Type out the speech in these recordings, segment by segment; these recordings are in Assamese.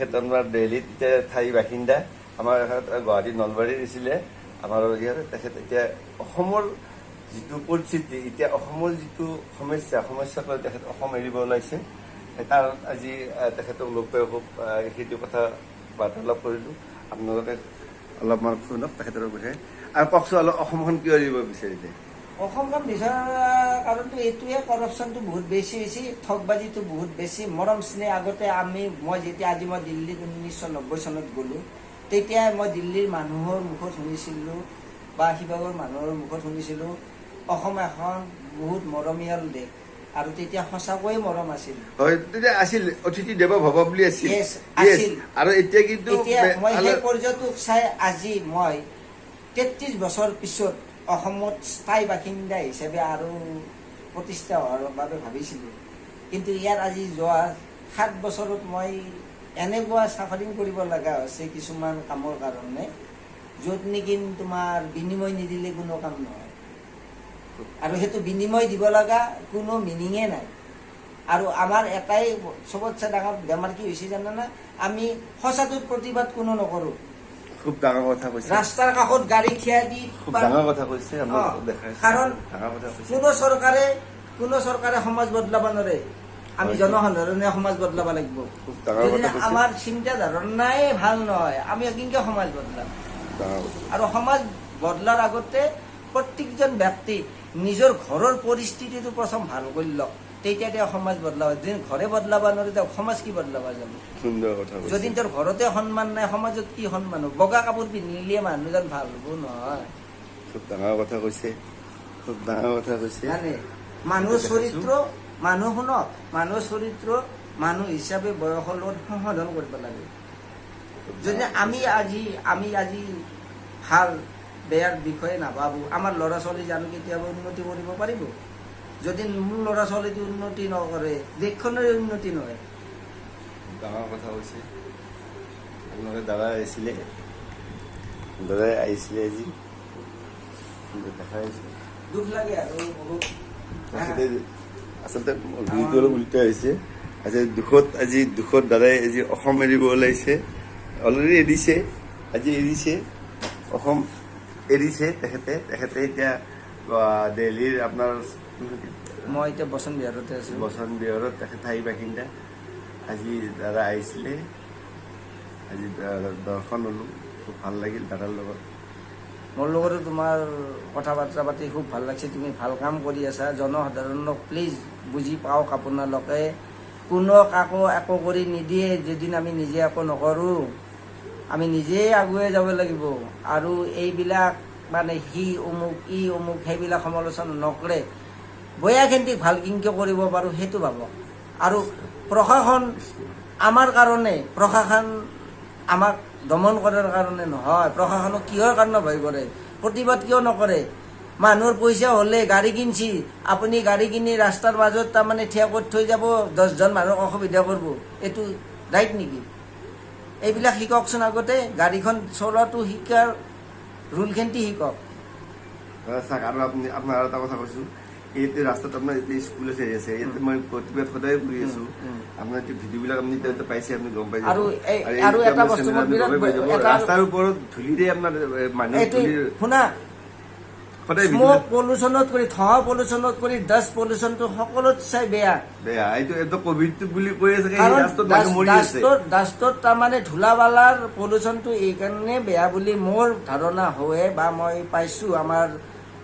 তেখেত আমাৰ দিল্লীত এতিয়া ঠাই বাসিন্দা আমাৰ গুৱাহাটী নলবাৰী দিছিলে আমাৰ ইয়াৰ তেখেত এতিয়া অসমৰ যিটো পৰিস্থিতি এতিয়া অসমৰ যিটো সমস্যাক লৈ তেখেত অসম এৰিব ওলাইছে তাৰ আজি তেখেতক লগ পাই খুব সেইটো কথা বাৰ্তালাপ কৰিলোঁ আপোনালোকে অলপমান শুনক তেখেতৰ বিষয়ে আৰু কওকচোন অলপ অসমখন কিয় এৰিব বিচাৰিলে অসমখন বিচৰা কাৰণটো এইটোৱে কৰাপশ্যনটো বহুত বেছি হৈছে ঠগবাজিটো বহুত বেছি মৰম স্নেহ আগতে মই দিল্লীত 1990 চনত গ'লোঁ তেতিয়াই মই দিল্লীৰ মানুহৰ মুখত শুনিছিলোঁ বা শিৱসাগৰ মানুহৰ মুখত শুনিছিলোঁ অসম এখন বহুত মৰমীয়াল দেশ আৰু তেতিয়া সঁচাকৈয়ে মৰম আছিল হয় তেতিয়া আছিল অতিথি দেৱ ভৱ বুলি আছিল আছিল আৰু এতিয়া কিন্তু এতিয়া মই সেই পৰ্যায়টোক চাই আজি মই 33 বছৰ পিছত অসমত স্থায়ী বাসিন্দা হিচাপে আৰু প্ৰতিষ্ঠা হোৱাৰ বাবে ভাবিছিলোঁ কিন্তু ইয়াৰ আজি যোৱা 7 বছৰত মই এনেকুৱা চাফাৰিং কৰিব লগা হৈছে কিছুমান কামৰ কাৰণে য'ত নেকি তোমাৰ বিনিময় নিদিলে কোনো কাম নহয় আৰু সেইটো বিনিময় দিব লগা কোনো মিনিঙে নাই আৰু আমাৰ এটাই চবতছে ডাঙৰ বেমাৰ কি হৈছে জানানে আমি সঁচাটোৰ প্ৰতিবাদ কোনো নকৰোঁ খুব ডাঙৰ কথা কৈছে ৰাস্তাৰ কাষত গাড়ী থিয়া দি খুব ডাঙৰ কথা কৈছে কাৰণ কোনো চৰকাৰে সমাজ বদলাব নোৱাৰে আমি জনসাধাৰণে সমাজ বদলাব লাগিব যদি আমাৰ চিন্তা ধাৰণাই ভাল নহয় আমি কেনেকে সমাজ বদলাম আৰু সমাজ বদলাৰ আগতে প্ৰত্যেকজন ব্যক্তি নিজৰ ঘৰৰ পৰিস্থিতিটো প্ৰথম ভাল কৰি লওক তেতিয়া তেওঁ সমাজ বদলাব যদি ঘৰে বদলাব নোৱাৰে তেওঁ সমাজ কি বদলাব যাব সুন্দৰ কথা যদি তোৰ ঘৰতে সন্মান নাই সমাজত কি সন্মান হ'ব বগা কাপোৰ পিন্ধিলে মানুহজন ভাল হ'ব নহয় খুব ডাঙৰ কথা কৈছে মানে মানুহৰ চৰিত্ৰ মানুহ শুনক মানুহৰ চৰিত্ৰ মানুহ হিচাপে বয়সৰ লগত সংশোধন কৰিব লাগে যদি আমি আজি ভাল বেয়াৰ বিষয়ে নাভাবো আমাৰ ল'ৰা ছোৱালী জানো কেতিয়াবা উন্নতি কৰিব পাৰিব যদি মোৰ ল'ৰা ছোৱালীটো উন্নতি নকৰে দেশখনৰ উন্নতি নহয় ডাঙৰ কথা কৈছে আপোনালোকে দাদাই আহিছিলে আজি দেখা আহিছে দুখ লাগে আৰু বহুত আচলতে ভিডিঅ'টো অলপ উল্টা হৈছে আজি দুখত দাদাই আজি অসম এৰিব ওলাইছে অলৰেডি এৰিছে অসম এৰিছে তেখেতে এতিয়া দিল্লীৰ আপোনাৰ মই এতিয়া বসন্ত বিহাৰতে আছোঁ বসন্ত বিহাৰত তেখেত ঠাই বাসিন্দা আজি দাদা আহিছিলে আজি দৰ্শন হ'লোঁ খুব ভাল লাগিল দাদাৰ লগত মোৰ লগতো তোমাৰ কথা বাৰ্তা পাতি খুব ভাল লাগিছে তুমি ভাল কাম কৰি আছা জনসাধাৰণক প্লিজ বুজি পাওক আপোনালোকে কোনো কাকো একো কৰি নিদিয়ে যেদিন আমি নিজে একো নকৰোঁ আমি নিজেই আগুৱাই যাব লাগিব আৰু এইবিলাক মানে ই অমুক সেইবিলাক সমালোচনা নকৰে বয়াখিনিক ভাল কিনকে কৰিব পাৰোঁ সেইটো ভাবক আৰু প্ৰশাসন আমাৰ কাৰণে প্ৰশাসন আমাক দমন কৰাৰ কাৰণে নহয় প্ৰশাসনক কিহৰ কাৰণে ভয় কৰে প্ৰতিবাদ কিয় নকৰে মানুহৰ পইচা হ'লে গাড়ী কিনছি আপুনি গাড়ী কিনি ৰাস্তাৰ মাজত তাৰমানে থিয় কৰি থৈ যাব 10জন মানুহক অসুবিধা কৰিব এইটো ৰাইট নেকি এইবিলাক শিককচোন আগতে গাড়ীখন চলোৱাটো শিকাৰ ৰুলখিনিতে শিকক চাওক আৰু আপোনাৰ আৰু এটা কথা কৈছোঁ এইটো ৰাস্তাত আপোনাৰ এতিয়া স্কুল আছে ইয়াতে মই প্ৰতিবাদ সদায় কৰি আছোঁ আপোনাৰ এতিয়া ভিডিঅ'বিলাক আপুনি পাইছে আপুনি গম পাইছে আৰু এটা বস্তু ৰাস্তাৰ ওপৰত ধূলিৰে আপোনাৰ মানুহ শুনা স্মক পলিউশ্যনত কৰি ধোঁৱা পলিউশ্যনত কৰি ডাষ্ট পলিউশ্যনটো সকলোত চাই বেয়া এইটো কভিডটো বুলি কৈ আছে ডাষ্টত তাৰমানে ধূলা বালাৰ পলিউশ্যনটো এইকাৰণে বেয়া বুলি মোৰ ধাৰণা হয় বা মই পাইছোঁ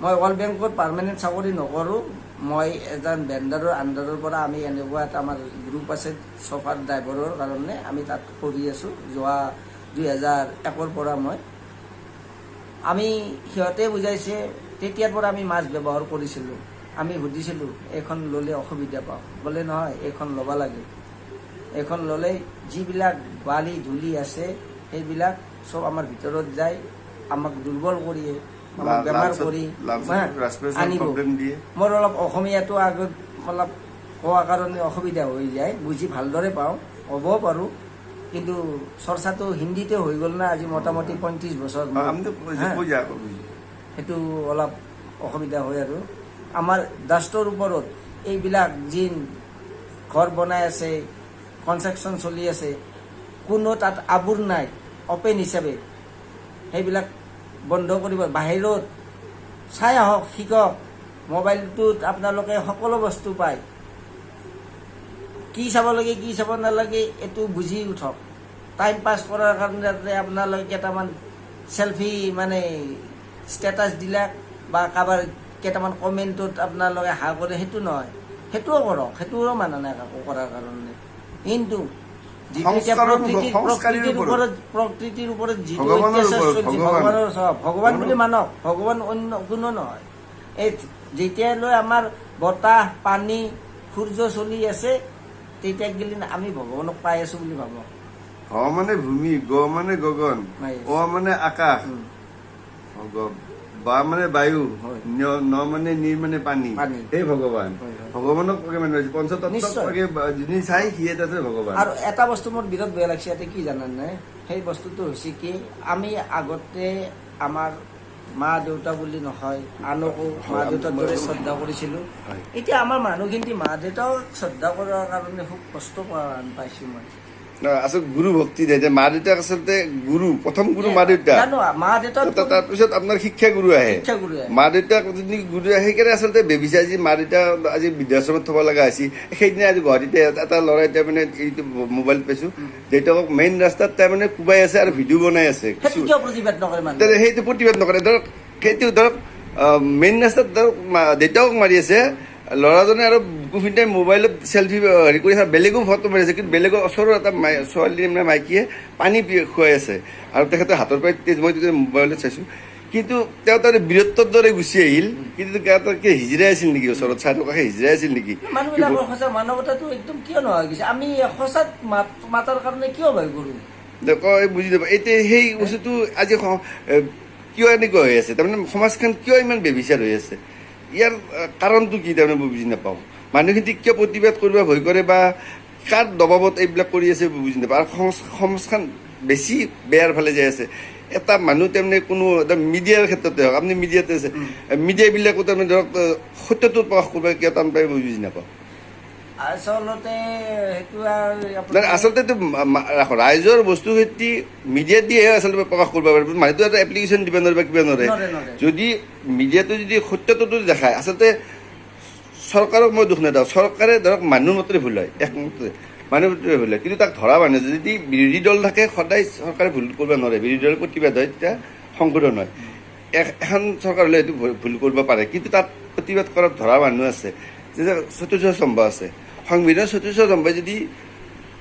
মই ৱৰ্ল্ড বেংকত পাৰ্মানেণ্ট চাকৰি নকৰোঁ মই এজন ভেণ্ডাৰৰ আণ্ডাৰৰ পৰা আমি এনেকুৱা এটা আমাৰ গ্ৰুপ আছে চফাৰ ড্ৰাইভাৰৰ কাৰণে আমি তাত কৰি আছোঁ যোৱা 2001 পৰা আমি সিহঁতে বুজাইছে তেতিয়াৰ পৰা আমি মাছ ব্যৱহাৰ কৰিছিলোঁ আমি সুধিছিলোঁ এইখন ল'লে অসুবিধা পাওঁ বোলে নহয় এইখন ল'ব লাগে এইখন ল'লে যিবিলাক বালি ধূলি আছে সেইবিলাক চব আমাৰ ভিতৰত যায় আমাক দুৰ্বল কৰি আমাক বেমাৰ কৰি আনিব মোৰ অলপ অসমীয়াটো আগত অলপ কোৱাৰ কাৰণে অসুবিধা হৈ যায় বুজি ভালদৰে পাওঁ ক'ব পাৰোঁ কিন্তু চৰ্চাটো হিন্দীতে হৈ গ'ল না আজি মোটামুটি 35 বছৰ সেইটো অলপ অসুবিধা হয় আৰু আমাৰ ডাষ্টৰ ওপৰত এইবিলাক যি ঘৰ বনাই আছে কনষ্ট্ৰাকশ্যন চলি আছে কোনো তাত আবুৰ নাই, অপেন হিচাপে সেইবিলাক বন্ধ কৰিব। বাহিৰত চাই আহক, শিকক। মোবাইলটোত আপোনালোকে সকলো বস্তু পায়। কি চাব লাগে, কি চাব নালাগে, এইটো বুজি উঠক। টাইম পাছ কৰাৰ কাৰণে যাতে আপোনালোকে কেইটামান চেলফি মানে ষ্টেটাছ দিলে বা কাৰোবাৰ কেইটামান কমেণ্টত আপোনালোকে হা কৰে, সেইটো নহয়। সেইটোও কৰক, সেইটোও মানা নাই কাকো কৰাৰ কাৰণে। কিন্তু যিটো এতিয়া প্ৰকৃতিৰ ওপৰত যিটো অত্যাচাৰ চলিছে, ভগৱান বুলি মানক, ভগৱান অন্য কোনো নহয়। এই যেতিয়ালৈ আমাৰ বতাহ, পানী, সূৰ্য চলি আছে, তেতিয়া গেলি আমি ভগৱানক পাই আছো বুলি ভাবো। হ মানে ভূমি, গ মানে গগন, অ মানে আকাশ, বা মানে বায়ু, ন মানে নীৰ মানে পানী, এই ভগৱান। ভগৱানক মানে পঞ্চতত্ত্বক যোনে চাই সিয়ে আছে ভগৱান। আৰু এটা বস্তু মোৰ বিৰাট বেয়া লাগিছে ইয়াতে, কি জানানে? সেই বস্তুটো হৈছে কি, আমি আগতে আমাৰ মা দেউতা বুলি নহয়, আনকো মা দেউতাৰ দৰে শ্ৰদ্ধা কৰিছিলো। এতিয়া আমাৰ মানুহখিনি মা দেউতাক শ্ৰদ্ধা কৰাৰ কাৰণে খুব কষ্ট পোৱা পাইছো মই। আচলতে গুৰু ভক্তি দিয়ে। মা দেউতাক আচলতে গুৰু, প্ৰথম গুৰু মা দেউতা, মা দেউতা, তাৰপিছত আপোনাৰ শিক্ষা গুৰু আহে। মা দেউতাক যদি গুৰু আহে, সেইকাৰণে আচলতে বেবিচাই যি মা দেউতা আজি বৃদ্ধাশ্ৰমত থব লগা হৈছে। সেইদিনা আজি গুৱাহাটীতে এটা ল'ৰা এতিয়া মানে এইটো মোবাইল পাইছো, দেউতাকক মেইন ৰাস্তাত তাৰমানে কোবাই আছে আৰু ভিডিঅ' বনাই আছে। সেইটো প্ৰতিবাদ নকৰে। ধৰক সেইটো ধৰক মেইন ৰাস্তাত ধৰক দেউতাকক মাৰি আছে, ল'ৰাজনে আৰু বুকুফিন্দাই মোবাইলত চেলফি হেৰি কৰি বেলেগো ফটো মাৰি আছে। কিন্তু বেলেগৰ ওচৰৰ এটা ছোৱালী মানে মাইকীয়ে পানী খুৱাই আছে আৰু তেখেতৰ হাতৰ পৰাই তেজ, মই তেতিয়া মোবাইলত চাইছো। কিন্তু তেওঁ তাৰে বীৰত্বৰ দৰে গুচি আহিল। কিন্তু কি হিজিৰাই আছিল নেকি ওচৰত, চাই থকাকে হিজিৰাই আছিল নেকি? মানুহবিলাকৰ সঁচা মানৱতাটো একদম কিয় নোহোৱা গৈছে? আমি সঁচাত মাতাৰ কাৰণে কিয় ভয় কৰোঁ? বুজি নাপাওঁ। এতিয়া সেই বস্তুটো আজি কিয় এনেকুৱা হৈ আছে? তাৰমানে সমাজখন কিয় ইমান বেবিচাৰ হৈ আছে? ইয়াৰ কাৰণটো কি তাৰমানে মই বুজি নাপাওঁ। মানুহখিনি কিয় প্ৰতিবাদ কৰিব ভয় কৰে বা কাৰ দবাবত এইবিলাক কৰি আছে বুজি নাপাওঁ। আৰু সমাজখন বেছি বেয়াৰ ফালে যাই আছে। এটা মানুহ তাৰমানে কোনো মিডিয়াৰ ক্ষেত্ৰতে হওক, আপুনি মিডিয়াতে আছে, মিডিয়াবিলাকো তাৰমানে ধৰক সত্যটো প্ৰকাশ কৰিব কিয় টান পাই মই বুজি নাপাওঁ। আচলতে সেইটো আচলতে ৰাইজৰ বস্তু খেতি মিডিয়াত দিয়েহে আচলতে প্ৰকাশ কৰিব পাৰে। মানুহটো এটা এপ্লিকেশ্যন দিব নোৱাৰে বা কিবা নোৱাৰে। যদি মিডিয়াটো যদি সত্যটো দেখায়, আচলতে চৰকাৰক মই দুখ নেদাওঁ। চৰকাৰে ধৰক মানুহ মতে ভুল হয়, একমতে মানুহ মতে ভুল হয়। কিন্তু তাক ধৰা মানে যদি বিৰোধী দল থাকে, সদায় চৰকাৰে ভুল কৰিব নোৱাৰে। বিৰোধী দলৰ প্ৰতিবাদ হয়, তেতিয়া সংশোধন হয়। এখন চৰকাৰ হ'লে এইটো ভুল কৰিব পাৰে। কিন্তু তাত প্ৰতিবাদ কৰাত ধৰা মানুহ আছে, যেতিয়া চতুৰ্থ স্তম্ভ আছে। সংবিধানৰ চতুৰ্থ স্তম্ভই যদি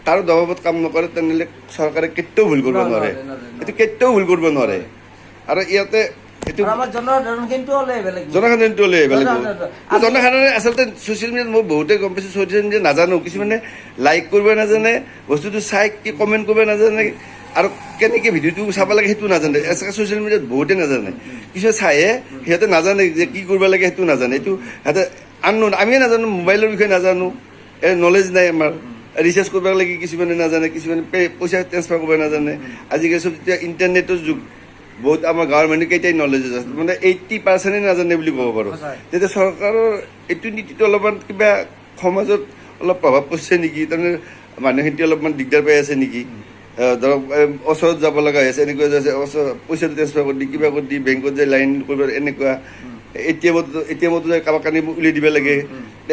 তাৰ দবাবত কাম নকৰে, তেনেহ'লে চৰকাৰে কেতিয়াও ভুল কৰিব নোৱাৰে। এইটো কেতিয়াও ভুল কৰিব নোৱাৰে। আৰু ইয়াতে জনসাধাৰণটো হ'লে বেলেগ। জনসাধাৰণে আচলতে ছ'চিয়েল মিডিয়াত মই বহুতে গম পাইছোঁ, ছ'চিয়েল মিডিয়াত নাজানো। কিছুমানে লাইক কৰিব নাজানে, বস্তুটো চাই কি কমেণ্ট কৰিব নাজানে, আৰু কেনেকৈ ভিডিঅ'টো চাব লাগে সেইটো নাজানে। ছ'চিয়েল মিডিয়াত বহুতে নাজানে। কিছু চায়ে সিহঁতে নাজানে যে কি কৰিব লাগে, সেইটো নাজানে। এইটো সিহঁতে আননোন, আমিয়ে নাজানো, মোবাইলৰ বিষয়ে নাজানো, নলেজ নাই আমাৰ। ৰিচাৰ্চ কৰিব লাগে কিছুমানে নাজানে, কিছুমানে পইচা ট্ৰেন্সফাৰ কৰিব নাজানে। আজিকালি চব এতিয়া ইণ্টাৰনেটৰ যুগ, বহুত আমাৰ গাঁৱৰ মানুহ কেইটাই নলেজ আছে, মানে 80% নাজানে বুলি ক'ব পাৰোঁ। তেতিয়া চৰকাৰৰ এইটো নীতিটো অলপমান কিবা সমাজত অলপ প্ৰভাৱ পৰিছে নেকি? তাৰমানে মানুহখিনি অলপমান দিগদাৰ পাই আছে নেকি? ধৰক ওচৰত যাব লগা হৈ আছে, এনেকুৱা যে পইচাটো ট্ৰেন্সফাৰ কৰি দি, কিবা কৰি দি, বেংকত যে লাইন কৰিব, এনেকুৱা এটিএমতো যে কাৰোবাক কানি উলিয়াই দিব লাগে,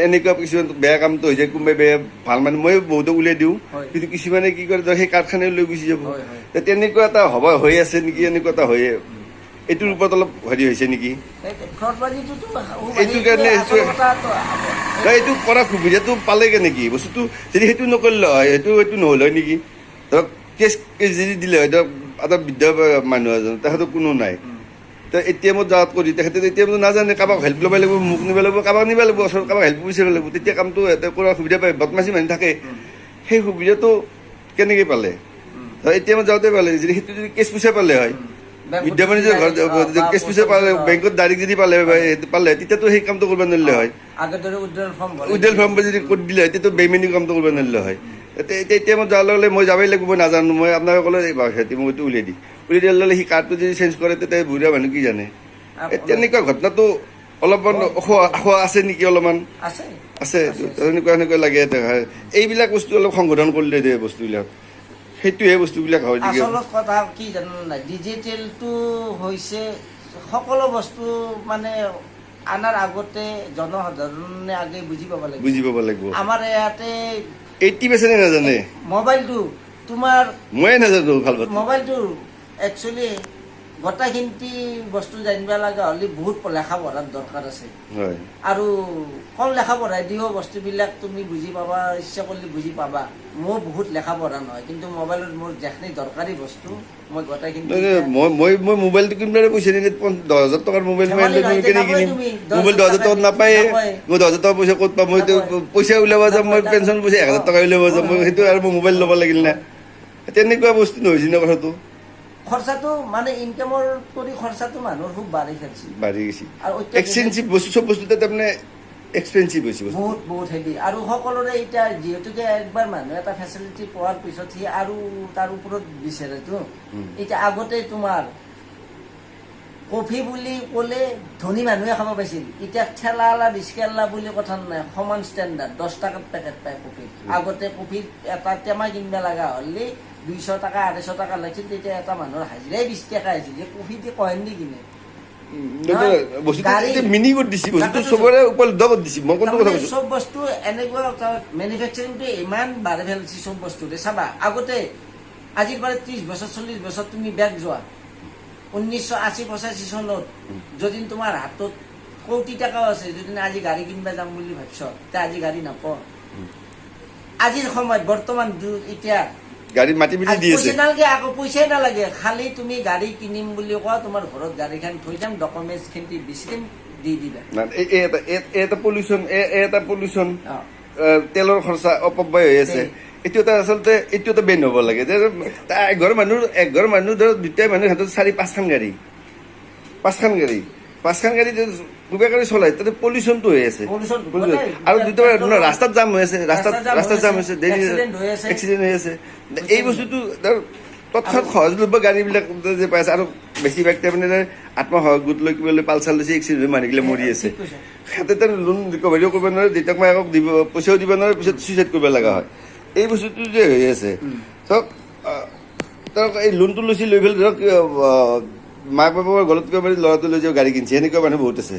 এনেকুৱা কিছুমান বেয়া কামটো হৈ যায়। কোনোবাই বেয়া ভাল মানুহ, ময়ো বহুতক উলিয়াই দিওঁ। কিন্তু কিছুমানে কি কৰে, ধৰক সেই কাৰ্ডখানে লৈ গুচি যাব। তেনেকুৱা এটা হৈ আছে নেকি? এনেকুৱা এটা হয়ে, এইটোৰ ওপৰত অলপ হেৰি হৈছে নেকি? এইটো কাৰণে এইটো কৰা সুবিধাটো পালে কেনেকি? বস্তুটো যদি সেইটো নকৰিলে হয়, সেইটো নহ'ল হয় নেকি? ধৰক কেছ যদি দিলে হয়, ধৰক এটা বৃদ্ধ মানুহ এজন, তেখেতৰ কোনো নাই, এটিএমত যাৱাত কৰি তেখেতে এটিএমটো নাজানে, কাৰোবাক হেল্প ল'ব লাগিব, মোক নিব লাগিব, কাৰোবাক নিব লাগিব, ওচৰত কাৰোবাক হেল্প বিচাৰিব লাগিব, তেতিয়া কামটো সিহঁতে কৰাৰ সুবিধা পায়। বদমাচি মানুহ থাকে, সেই সুবিধাটো কেনেকৈ পালে? এটিএমত যাওঁতে পালে, যদি সেইটো যদি কেছ পইচা পালে হয়, বৃদ্ধ মানুহ ঘৰ কেছ পইচা পালে, বেংকত ডাইৰেক্ট যদি পালে তেতিয়াতো সেই কামটো কৰিব নোৱাৰিলে হয়। উইড্ৰল ফৰ্ম যদি কৰি দিলে হয়, তেতিয়াতো বেইমানি কামটো কৰিব নোৱাৰিলে হয়। এতিয়া এটিএমত যোৱাৰ লগে মই যাবই লাগিব, মই নাজানো, মই আপোনাক ক'লে সিহঁতি মই এইটো উলিয়াই দিয়াৰ লগে সি কাৰ্ডটো যদি চেঞ্জ কৰে, তেতিয়া বুঢ়া মানুহ কি জানে? তেনেকুৱা ঘটনাটো অলপমান আছে নেকি? অলপমান আছে, এনেকুৱা লাগে। এইবিলাক বস্তু অলপ সংশোধন কৰিলে দিয়ে বস্তুবিলাক। সেইটোহে বস্তুবিলাক হয় নেকি আচলত কথা কি জানো নাই, ডিজিটেলটো হৈছে সকলো বস্তু মানে আনাৰ আগতে জনসাধাৰণে আগে বুজি পাব লাগিব। বুজি পাব লাগিব। আমাৰ ইয়াতে 80% নাজানে। মোবাইলটো তোমাৰ ময়ে নাজানো ভাল কথা। মোবাইলটো একচুৱেলি গোটেইখিনি বস্তু জানিব লগা হ'লে বহুত লেখা পঢ়াৰ দৰকাৰ আছে। হয়। আৰু কম লেখা পঢ়াই দিও বস্তুবিলাক তুমি বুজি পাবা, ইচ্ছা কৰিলে বুজি পাবা। মোৰ বহুত লেখা পঢ়া নহয়, কিন্তু মোবাইলত মোৰ যিখিনি দৰকাৰী বস্তু মই গোটেইখিনি মই মোবাইলটো কিনিবলৈ পইচা নিদিলে 10,000 টকাৰ মোবাইল মই কেনে কিনিম? মোবাইল 10,000 টকাত নাপায়ে। মই 10,000 টকা পইচা ক'ত পাম? মইতো পইচা উলিয়াব যাম, মই পেঞ্চন পইচা 1,000 টকা উলিয়াব যাম, মই সেইটো আৰু মই মোবাইল ল'ব লাগিল না। তেনেকুৱা বস্তু নহৈছে ন কথাটো। খৰচাটো মানে ইনকামৰ কৰি খৰচাটো মানুহৰ খুব বাঢ়ি গৈছে। বাঢ়ি গৈছে। আৰু এক্সপেঞ্চিভ বস্তু, চব বস্তুতে তাৰমানে এক্সপেঞ্চিভ হৈছে বস্তু। বহুত হেভি। আৰু সকলোৰে এতিয়া যিহেতুকে একবাৰ মানুহে এটা ফেচিলিটি পোৱাৰ পিছত সি আৰু তাৰ ওপৰত বিচাৰেতো। এতিয়া আগতে তোমাৰ কফি বুলি ক'লে ধনী মানুহে খাব পাইছিল, এতিয়া ঠেলাৱালা ৰিক্সাৱালা বুলি কথা নাই, সমান ষ্টেণ্ডাৰ্ড। 10 টকাত পেকেট পায় কফি। আগতে কফিৰ এটা টেমা কিনিব লগা হ'লে 200 টকা 250 টকা লাগিছিল, তেতিয়া এটা মানুহৰ হাজিৰাই 20 টকা আহিছিল। কফি দি কহেন দি কিনে মিনি কৰি দিছে, বস্তুটো চবৰে উপলব্ধ কৰি দিছে। মই কোনটো কথা কৈছো? চব বস্তু এনেকুৱা মেনুফেকচাৰিংটো ইমান বাঢ়ি ফেলছে চব বস্তুতে। চাবা আগতে আজিৰ পৰা 30 বছৰ 40 বছৰ তুমি বেগ যোৱা 1980-85 চনত যদি তোমাৰ হাতত কোটি টকাও আছে, যদি আজি গাড়ী কিনিব যাম বুলি ভাবিছ, তে আজি গাড়ী নাপাওঁ। আজিৰ সময়ত বৰ্তমান এতিয়া গাড়ী মাটি মিলি দি আছে। নালাগে, আকৌ পইচাই নালাগে, খালি তুমি গাড়ী কিনিম বুলি কোৱা, তোমাৰ ঘৰত গাড়ীখন থৈ যাম, ডকুমেণ্টছ খিনি বেছি দিম, দি দিবা। এটা পলিউশ্যন তেলৰ খৰচা অপব্যয় হৈ আছে। এইটো এটা আচলতে এইটো এটা বেন হ'ব লাগে। যে এঘৰ মানুহ ধৰক দুটাই মানুহৰ হাতত 4-5খন গাড়ী, 5খন গাড়ী দুটা গাড়ী চলাই, তাতে পলিউশ্যনটো হৈ আছে। আৰু দুটা ৰাস্তাত জাম হৈ আছে, ৰাস্তাত জাম হৈছে, এক্সিডেণ্ট হৈ আছে। এই বস্তুটো তৎক্ষণাত সহজ লভ্য গাড়ীবিলাক যে পাই আছে। আৰু বেছিভাগ তাৰমানে আত্মসহায়ক গোট লৈ কিবা লৈ পালচাল লৈছে, এক্সিডেণ্ট মানুহগিলা মৰি আছে। সিহঁতে তাৰ লোন ৰিকভাৰীও কৰিব নোৱাৰে, দেউতাক মায়েকক দিব পইচাও দিব নোৱাৰে, পিছত চুইচাইড কৰিব লগা হয়। এই বস্তুটো যে হৈ আছে, ধৰক এই লোনটো লৈছে, লৈ পেলাই ধৰক মাক বাপেকৰ গলত কৰিব পাৰি ল'ৰাটো লৈ যাওঁ গাড়ী কিনিছে, সেনেকুৱা মানুহ বহুত আছে।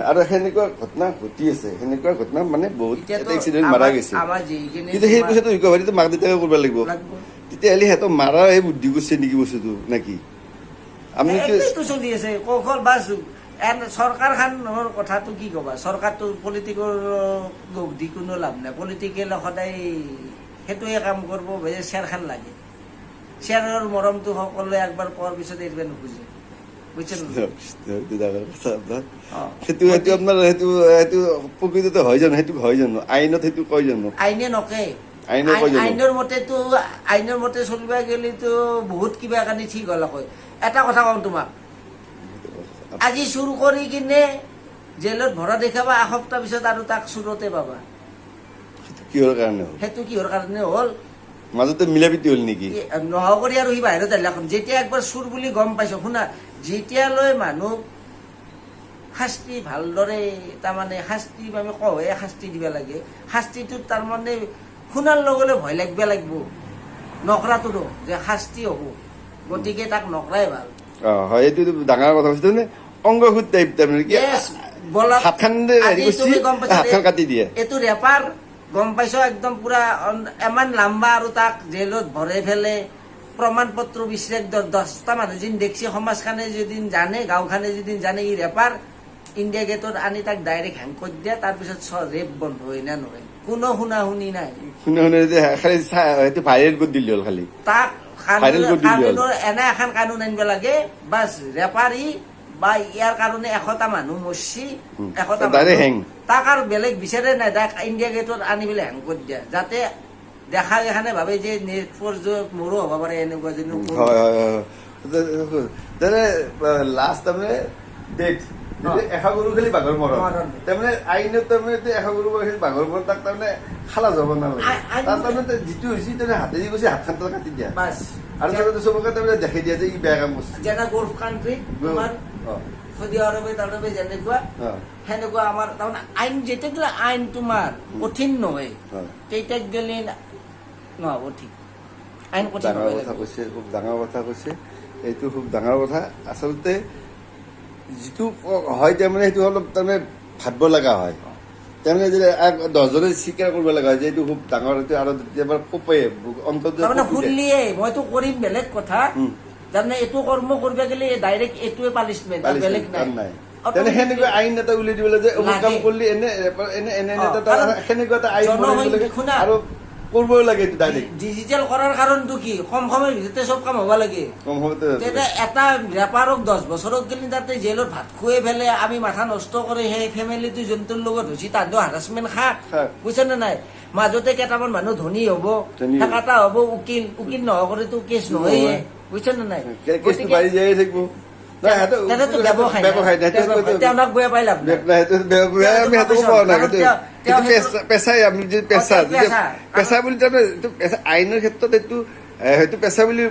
আৰু সেনেকুৱা ঘটনা ঘটি আছে, সেনেকুৱা ঘটনা মানে বহুত এক্সিডেণ্ট মাৰা গৈছে। কিন্তু সেই পইচাটো ৰিকভাৰীটো মাক দেউতাকে কৰিব লাগিব। তেতিয়াহ'লে সিহঁতক মাৰা এই বুদ্ধি কৰিছে নেকি বস্তুটো নাকি? আমি চলি আছে কৌশল বা চৰকাৰখনৰ কথাটো কি ক'বা? চৰকাৰটো পলিটিকৰ দুখ দি কোনো লাভ নাই। পলিটিকেল সদায় সেইটোৱে কাম কৰিব, শ্বেয়াৰখন লাগে। শ্বেয়াৰৰ মৰমটো সকলোৱে একবাৰ পোৱাৰ পিছত এৰিব নোখোজে, বুজিছে? সেইটো আপোনাৰ সেইটো প্ৰকৃততে হয় জানো? সেইটো হয় জানো? আইনত সেইটো কয় জানো? আইনে নকয়। আইনৰ মতে চলিব গ'লেতো বহুত কিবা কানি ঠিক হ'ল হয়। এটা কথা কওঁ তোমাক, আজি চুৰ কৰি কিনে জেলত ভৰা দেখাবা, এসপ্তাহ পিছত আৰু তাক চুৰতে পাবা। কিহৰ কাৰণে হ'ল? সেইটো কিহৰ কাৰণে হ'ল? মাজতে মিলাপ্ৰীতি হ'ল নেকি? নোহোৱা কৰি আৰু সি বাহিৰত আহিলে। যেতিয়া একবাৰ চুৰ বুলি গম পাইছো, শুনা, যেতিয়ালৈ মানুহ শাস্তি ভালদৰে, তাৰমানে শাস্তি আমি কওঁহে শাস্তি দিব লাগে, শাস্তিটোত তাৰমানে শুনাৰ লগে ভয় লাগিব নকৰাটোৰো যে শাস্তি হ'ব, গতিকে তাক নকৰাই ভাল। হয়, এইটো ডাঙৰ কথা কৈছে মানে অংগসুত টাইপ তাৰমানে কি হাতখন কাটি দিয়ে। এইটো ৰেপাৰ গম পাইছ, একদম পুৰা ইমান লাম্বা, আৰু তাক জেলত ভৰাই ফেলে প্ৰমাণ পত্ৰ বিচাৰে। 10টা মানুহ যেন দেখছি, সমাজখানে যদি জানে, গাঁওখানে যদি জানে ই ৰেপাৰ, ইণ্ডিয়া গেটত আনি তাক ডাইৰেক্ট হেং কৰি দিয়ে। তাৰপিছত ৰেপ বন্ধ হয় না নহয়, কোনো শুনা শুনি নাই। খালি ভাইৰেল কৰি দিলে হ'ল। খালি তাক এনে এখন কানুন আনিব লাগে, বাছ ৰেপাৰী বা ইয়াৰ কাৰণে 100টা মানুহ মৰছি, 100টা তাক আৰু বেলেগ বিচাৰে নাই, তাক ইণ্ডিয়া গেটত আনি পেলাই হেং কৰি দিয়া, যাতে দেখা এখানে ভাবে যে মোৰো হ'ব পাৰে এনেকুৱা যেন। লাষ্ট তাৰমানে ডেট এশ গৰু খালি বাঘৰ মৰণ, তাৰমানে আইনত তাৰমানে এশ গৰু বাঘৰ মৰণ, তাক তাৰমানে খালা যাব নালাগে। তাত তাৰমানে যিটো হৈছে তাৰমানে হাতেদি গৈছে, হাতখন কাটি দিয়া আৰু চবকে তাৰমানে দেখাই দিয়া যে ই বেয়া কাম কৰিছে। যেনে গল্ফ কাণ্ট্ৰি তোমাৰ সৌদি আৰবে তাৰবে যেনেকুৱা, সেনেকুৱা আমাৰ তাৰমানে আইন যেতিয়া গ'লে আইন তোমাৰ কঠিন নহয়, তেতিয়া গ'লে নহ'ব ঠিক। আইন কঠিন ডাঙৰ হ'বই কথা লাগিব। কৈছে, খুব ডাঙৰ কথা কৈছে। এইটো খুব ডাঙৰ কথা। আচলতে যিটো হয় তাৰমানে সেইটো অলপ তাৰমানে ভাবিব লগা হয়। তাৰমানে যদি 10জনে স্বীকাৰ কৰিব লগা হয় যে এইটো খুব ডাঙৰ, এইটো আৰু এবাৰ কপে অন্তত তাৰমানে শুনলিয়ে মইতো কৰিম বেলেগ কথা, উম। তাৰমানে এইটো কৰ্ম কৰিব গ'লে ডাইৰেক্ট এইটোৱে পানিছমেণ্ট, বেলেগ নাই। তেনে সেনেকুৱা আইন এটা উলিয়াই দিব লাগে যে অমুক কাম লাগে। কৰিলে এনে এনে এনে অ, এটা কাৰণ সেনেকুৱা এটা আইন বনাই দিব লাগে শুনা। আৰু কৰিবই লাগে এইটো ডাইৰেক্ট। ডিজিটেল কৰাৰ কাৰণটো কি? কম সময়ৰ ভিতৰতে চব কাম হ'ব লাগে। কম সময়তে তেতিয়া এটা ৰেপাৰক 10 বছৰত গেলি তাতে জেলত ভাত খুৱাই ফেলে আমি মাথা নষ্ট কৰি সেই ফেমিলিটো যোনটোৰ লগত হৈছে তাহাঁতেও হাৰাচমেণ্ট খাক, বুজিছে নে নাই? মাজতে কেইটামান মানুহ ধনী হ'ব, ধনী হ'ব। এটা হ'ব উকিল নোহোৱা কৰিতো কেছ নহয়ে, বুজিছে নে নাই? কেছটো বাঢ়ি যায়ে থাকিব। নাই, সেইটো- তেতিয়াতো ব্যৱসায় নাই, সেইটো- তেওঁলোক বেয়া পাই লাভ নাই। নাই, সেইটো বেয়া আমি সেইটো কোৱা নাই। সেইটো তেওঁ পেচাই, আমি যদি পেচা পেচা বুলি তাৰমানে এইটো আইনৰ ক্ষেত্ৰত এইটো হয়তো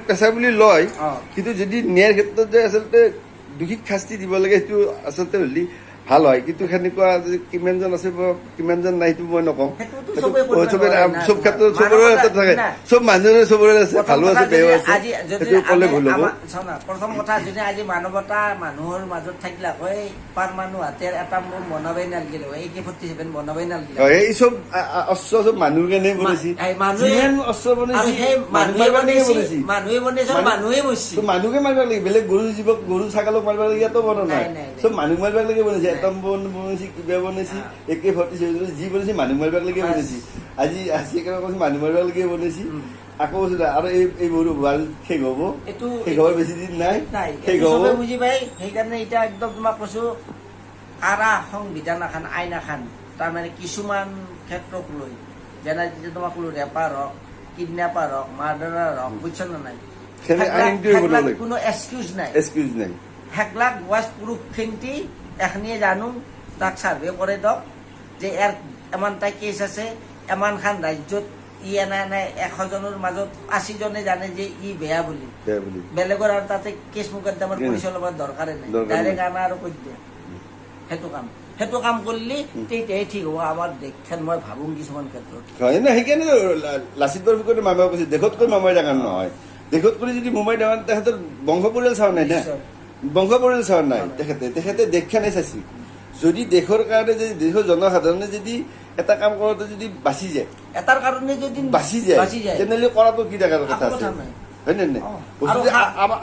পেচা বুলি লয়, অ। কিন্তু যদি ন্যায়ৰ ক্ষেত্ৰত যে আচলতে দোষীক শাস্তি দিব লাগে সেইটো আচলতে হ'লে ভাল হয়। কিন্তু সেনেকুৱা যদি কিমানজন আছে বা কিমানজন নাই সেইটো মই নকওঁ। সেইটোতো সেইটো চবেই কৰিব চবে নোৱাৰে না, চব ক্ষেত্ৰত তোমাৰ। চবৰে ক্ষেত্ৰত থাকে, নাই। চব মানুহৰে চবৰে আছে, প্ৰথম ভালো কথা আছে বেয়াও যদি আছে, আজি যদি সেইটো ক'লে আমি ভুল হ'ব। চাওনা, প্ৰথম কথা যদি আজি মানুহৰ মাজত থাকিলে হয় পাৰ মানুহ হাতেৰ এটা মোৰ বনাবই নালাগিলে হয়, AK-47 বনাবই নালাগিলে হয়। এই চব অস্ত্ৰ চব মানুহৰ কাৰণে বনাইছে, যিমান অস্ত্ৰ আৰু বনাইছে সেই মানুহ মানুহে মাৰিব লাগে বনাইছে, বনাইছে। মানুহে বনাইছে আৰু মানুহে মৰিছে। তো মানুহকে মাৰিব লাগে, বেলেগ গৰু জীৱক গৰু ছাগলক মাৰিব লাগে ইয়াতো বনোৱা নাই, নাই। চব মানুহ মাৰিব লাগে বনাইছে। এটম বম বনাইছে, কিবা বনাইছে, AK-47 যি বনাইছে মানুহ মাৰিব লাগে বনাইছে। আজি একেবাৰে কৈছে মানুহ মাৰিব লাগে বনাইছে। আকৌ আৰু এই গৰু হোৱাৰ শেষ হ'ব, এইটো শেষ হোৱাৰ বেছি দিন নাই, শেষ এইটো হ'ব। চবে বুজি পাই। সেইকাৰণে এতিয়া একদম তোমাক কৈছো কাৰা সংবিধান এখন, আইন এখন, তাৰমানে কিছুমান ক্ষেত্ৰক লৈ, যেনে যেতিয়া তোমাক ক'লো ৰেপাৰ হওক, কিডনেপাৰ হওক, মাৰ্ডাৰাৰ হওক, বুজিছ নে নাই? আইনটোৱে বনাব লাগে, কোনো এক্সকিউজ নাই। এক্সকিউজ নাই। সেইবিলাক ৱাচ প্ৰুফ ফিংটি এখনিয়ে জানো, তাক ছাৰ্ভে কৰে দিয়ক যে ইয়াৰ ইমানটা কেছ আছে, ইমান খান ৰাজ্যত ই এনে 100জনৰ মাজত 80জনে জানে যে ই বেয়া বুলি। বেয়া বুলি বেলেগৰ আৰু তাতে কেছ মোকদ্দমাৰ পৰিচয় ল'ব দৰকাৰে নাই, দৰকাৰ নাই। ডাইৰেক্ট আনা আৰু কৈ দিয়ে। সেইটো কাম কৰিলে তেতিয়াই ঠিক হ'ব আমাৰ দেশখন, মই ভাবোঁ কিছুমান ক্ষেত্ৰত। হয় না, সেইকাৰণে লাচিত বৰফুকনে মামাই কৈছে দেশতকৈ মামাই ডাঙৰ নহয়। দেশত কৰি যদি মোমাই ডাঙৰ, তেখেতৰ বংশ পৰিয়াল চাওঁ নাই না, নিশ্চয়। বংশ পৰিয়াল চাওঁ নাই তেখেতে দেশখনে চাইছিল। যদি দেশৰ কাৰণে, যদি দেশৰ জনসাধাৰণে যদি এটা কাম কৰোঁতে যদি বাচি যায়, এটাৰ কাৰণে যদি বাচি যায়, তেনেহ'লে কৰাটো কি ডাঙৰ কথা একো আছে, কথা নাই। হয় নে নাই? অ। বস্তু আৰু যে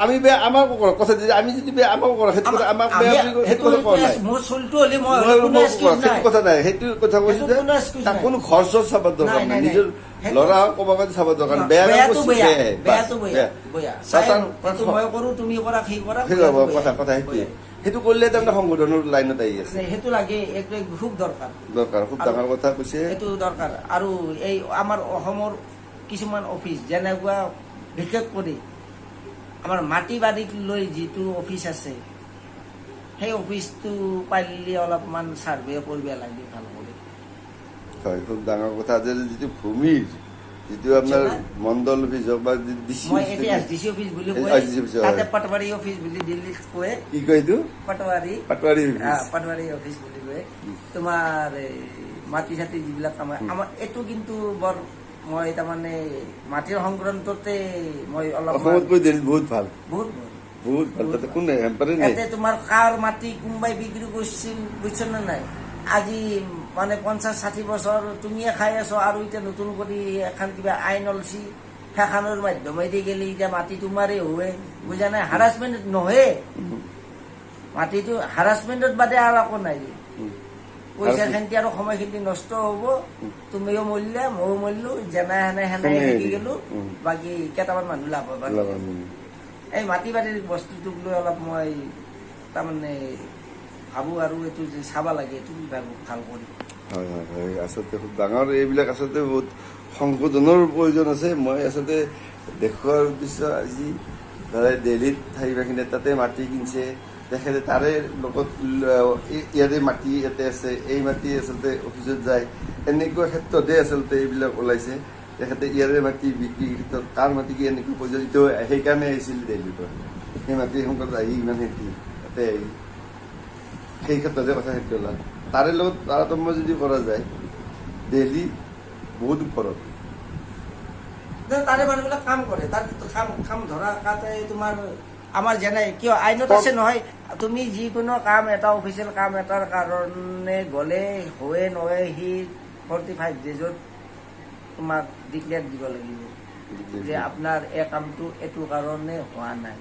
আমি বেয়া আমাকো কৰক, কথা যদি আমি যদি বেয়া আমাকো কৰক, সেইটো কথা আমাক বেয়া বুলি সেইটো কথা কোৱা নাই। মোৰ চুলটো হ'লে মই কোনো excuse নাই। সেইটো কথা নাই, সেইটো কথা কৈছো যে সেইটো কোনো excuse তাক নাই। কোনো ঘৰ চৰ চাব দৰকাৰ নাই, নাই, নাই, নিজৰ সেইটো- ল'ৰা ক'ব কাৰণে চাব দৰকাৰ নাই। বেয়া কাম বেয়াটো কৰিছে, বেয়া, বেয়াহে, বেয়াটো বাছ, বেয়া, বেয়া। চাই তাৰ- এইটো মই কৰোঁ, তুমি কৰা, সেই কৰা, সেই বেয়াটো হ'ব বেয়া। কথা সেইটোৱে। বেয়া। সেইটো কৰিলে তাৰমানে সংশোধনৰ লাইনত আহি আছে, সেইটো লাগে, এইটো খুব দৰকাৰ। দৰকাৰ, খুব ডাঙৰ কথা কৈছে। এইটো দৰকাৰ। আৰু এই আমাৰ অসমৰ কিছুমান অফিচ, যেনেকুৱা বিশেষ কৰি আমাৰ মাটি বাৰীক লৈ যিটো অফিচ আছে, সেই অফিচটো পাৰিলে অলপমান ছাৰ্ভে কৰিব লাগে ভাল কৰি। হয়, খুব ডাঙৰ কথা যে যিটো ভূমিৰ যিটো আপোনাৰ মণ্ডল অফিচ হওক বা ডিচি মই এতিয়া SDC অফিচ বুলি কয়, SDC অফিচ, তাতে পাটৱাৰী অফিচ বুলি দিল্লীত কয়, কি কয় এইটো পাটৱাৰী পাটৱাৰী অফিচ। পাটৱাৰী অফিচ বুলি কয়। তোমাৰ এই মাটি চাটি যিবিলাক কাম হয়, আমাৰ এইটো কিন্তু বৰ, মই তাৰমানে মাটিৰ সংক্ৰান্ততে মই অলপ অসমতকৈ দিল্লীত বহুত ভাল, বহুত ভাল। বহুত ভাল, তাতে কোনো হেম্পাৰে নাই। ইয়াতে তোমাৰ কাৰ মাটি কোনোবাই বিক্ৰী কৰিছিল, বুজিছ নে নাই? আজি মানে 50-60 বছৰ তুমিয়ে খাই আছো, আৰু এতিয়া নতুন কৰি এখন কিবা আইন ওলছি, সেইখনৰ মাধ্যমেদি গেলি এতিয়া মাটি তোমাৰে হয়, বুজা নাই? হাৰাচমেণ্ট নহয়, মাটিটো হাৰাচমেণ্টত বাদে আৰু একো নাই। পইচাখিনি আৰু সময়খিনি নষ্ট হ'ব, তুমিও মৰিলা, ময়ো মৰিলো, যেনে সেনে শিকি গেলো, বাকী কেইটামান মানুহ লাভৱান। এই মাটি বাৰীৰ বস্তুটোক লৈ অলপ মই তাৰমানে ভাবোঁ, আৰু এইটো যে চাব লাগে, এইটো ভাবোঁ ভাল কৰি। হয় হয় হয়, আচলতে খুব ডাঙৰ, এইবিলাক আচলতে বহুত সংশোধনৰ প্ৰয়োজন আছে। মই আচলতে দেখুৱাৰ পিছত আজি ধৰা দিল্লীত থাকিবাখিনি তাতে মাটি কিনছে, তেখেতে তাৰে লগত ইয়াৰে মাটি ইয়াতে আছে, এই মাটি আচলতে অফিচত যায়, এনেকুৱা ক্ষেত্ৰতে আচলতে এইবিলাক ওলাইছে। তেখেতে ইয়াৰে মাটি বিক্ৰীৰ ক্ষেত্ৰত কাৰ মাটি কি এনেকুৱা পৰ্যন্ত সেইকাৰণে আহিছিল দিল্লীৰ পৰা, সেই মাটি সংকটত আহি ইমান খেতি তাতে আহি সেই ক্ষেত্ৰতে কথা খেতি ওলা। তাৰে লগত তাৰতম্য যদি কৰা যায়, দিল্লী বহুত ওপৰত, তাৰে মানুহবিলাক কাম কৰে, তাত কাম ধৰা তাতে তোমাৰ আমাৰ যেনে কিয় আইনত আছে নহয়, তুমি যিকোনো কাম এটা অফিচিয়েল কাম এটাৰ কাৰণে গ'লে হয়ে নহয় সি 45 ডেজত তোমাক ডিক্লেয়াৰ দিব লাগিব যে আপোনাৰ এই কামটো এইটো কাৰণে হোৱা নাই।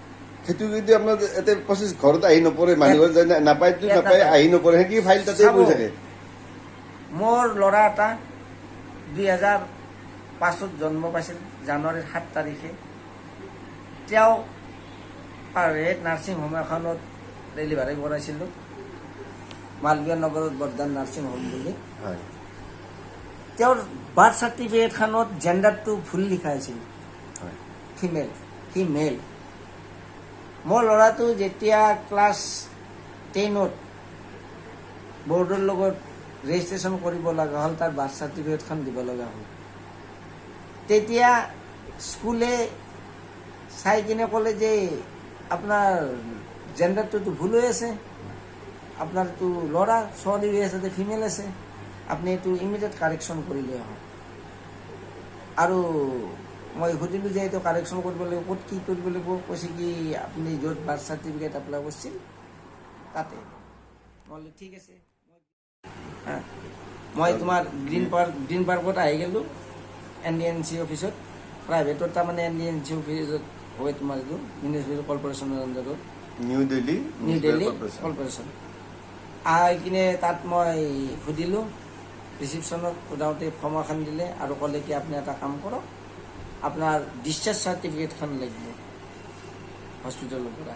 সেইটো যদি আপোনাৰ ইয়াতে প্ৰচেছ ঘৰত আহি নপৰে, মানুহৰ নাপায়তো নাপায় আহি নপৰে, সেই কি ফাইল তাতে পৰি থাকে। মোৰ ল'ৰা এটা 2005 জন্ম পাইছিল, জানুৱাৰীৰ 7 তাৰিখে। তেওঁ প্ৰাইভেট নাৰ্ছিং হোম এখনত ডেলিভাৰী কৰাইছিলোঁ, মালবীয় নগৰত বৰদান নাৰ্ছিং হোম বুলি। তেওঁৰ বাৰ্থ চাৰ্টিফিকেটখনত জেণ্ডাৰটো ভুল লিখা আছিল, ফিমেল, সি মেল। মোৰ ল'ৰাটো যেতিয়া ক্লাছ 10ত বৰ্ডৰ লগত ৰেজিষ্ট্ৰেশ্যন কৰিব লগা হ'ল, তাৰ বাৰ্থ চাৰ্টিফিকেটখন দিব লগা হ'ল। তেতিয়া স্কুলে চাই কিনে ক'লে যে আপোনাৰ জেণ্ডাৰটোতো ভুল হৈ আছে, আপোনাৰতো ল'ৰা, ছোৱালী হৈ আছে, ফিমেল আছে, আপুনি এইটো ইমিডিয়েট কাৰেকশ্যন কৰিলে হয়। আৰু মই সুধিলোঁ যে এইটো কাৰেকশ্যন কৰিব লাগিব, ক'ত কি কৰিব লাগিব? কৈছে কি আপুনি য'ত বাৰ্থ চাৰ্টিফিকেট এপ্লাই কৰিছিল তাতে। মই বোলো ঠিক আছে, মই তোমাৰ গ্ৰীণ পাৰ্কত আহি গ'লোঁ, NDNC অফিচত, প্ৰাইভেটত তাৰমানে NDNC অফিচত হয় তোমাৰ এইটো মিউনিচিপেল কৰ্পৰেশ্যনৰ আণ্ডাৰত, নিউ দিল্লী কৰ্পৰেশ্যন। আহি কিনে তাত মই সুধিলোঁ, ৰিচিপশ্যনত সোধাওঁতে ফৰ্ম এখন দিলে আৰু ক'লে কি আপুনি এটা কাম কৰক, আপোনাৰ ডিscharge চাৰ্টিফিকেটখন লাগিব হস্পিটেলৰ পৰা।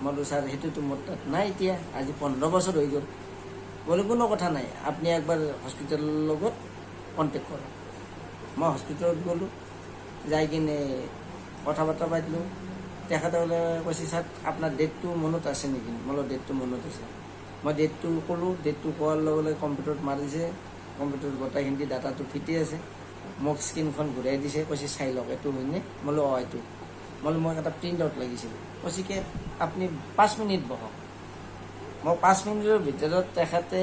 মই বোলো ছাৰ সেইটোতো মোৰ তাত নাই, এতিয়া আজি 15 বছৰ হৈ গ'ল। বোলে কোনো কথা নাই, আপুনি একবাৰ হস্পিটেলৰ লগত কণ্টেক্ট কৰক। মই হস্পিটেলত গ'লোঁ, যাই কিনে কথা বতৰা পাতিলোঁ। তেখেতসকলে কৈছে ছাৰ আপোনাৰ ডেটটো মনত আছে নেকি? মই বোলো ডেটটো মনত আছে। মই ডেটটো ক'লোঁ, ডেটটো কোৱাৰ লগে লগে কম্পিউটাৰত মাৰিছে, কম্পিউটাৰত গোটেইখিনি ডাটাটো ফিটি আছে। মোক স্ক্ৰীণখন ঘূৰাই দিছে, কৈছে চাই লওক এইটো হয়নে? মই বোলো অঁ এইটো। মই বোলো মোক এটা প্ৰিণ্ট আউট লাগিছিল। কৈছে কি আপুনি 5 মিনিট বহক। মই 5 মিনিটৰ ভিতৰত তেখেতে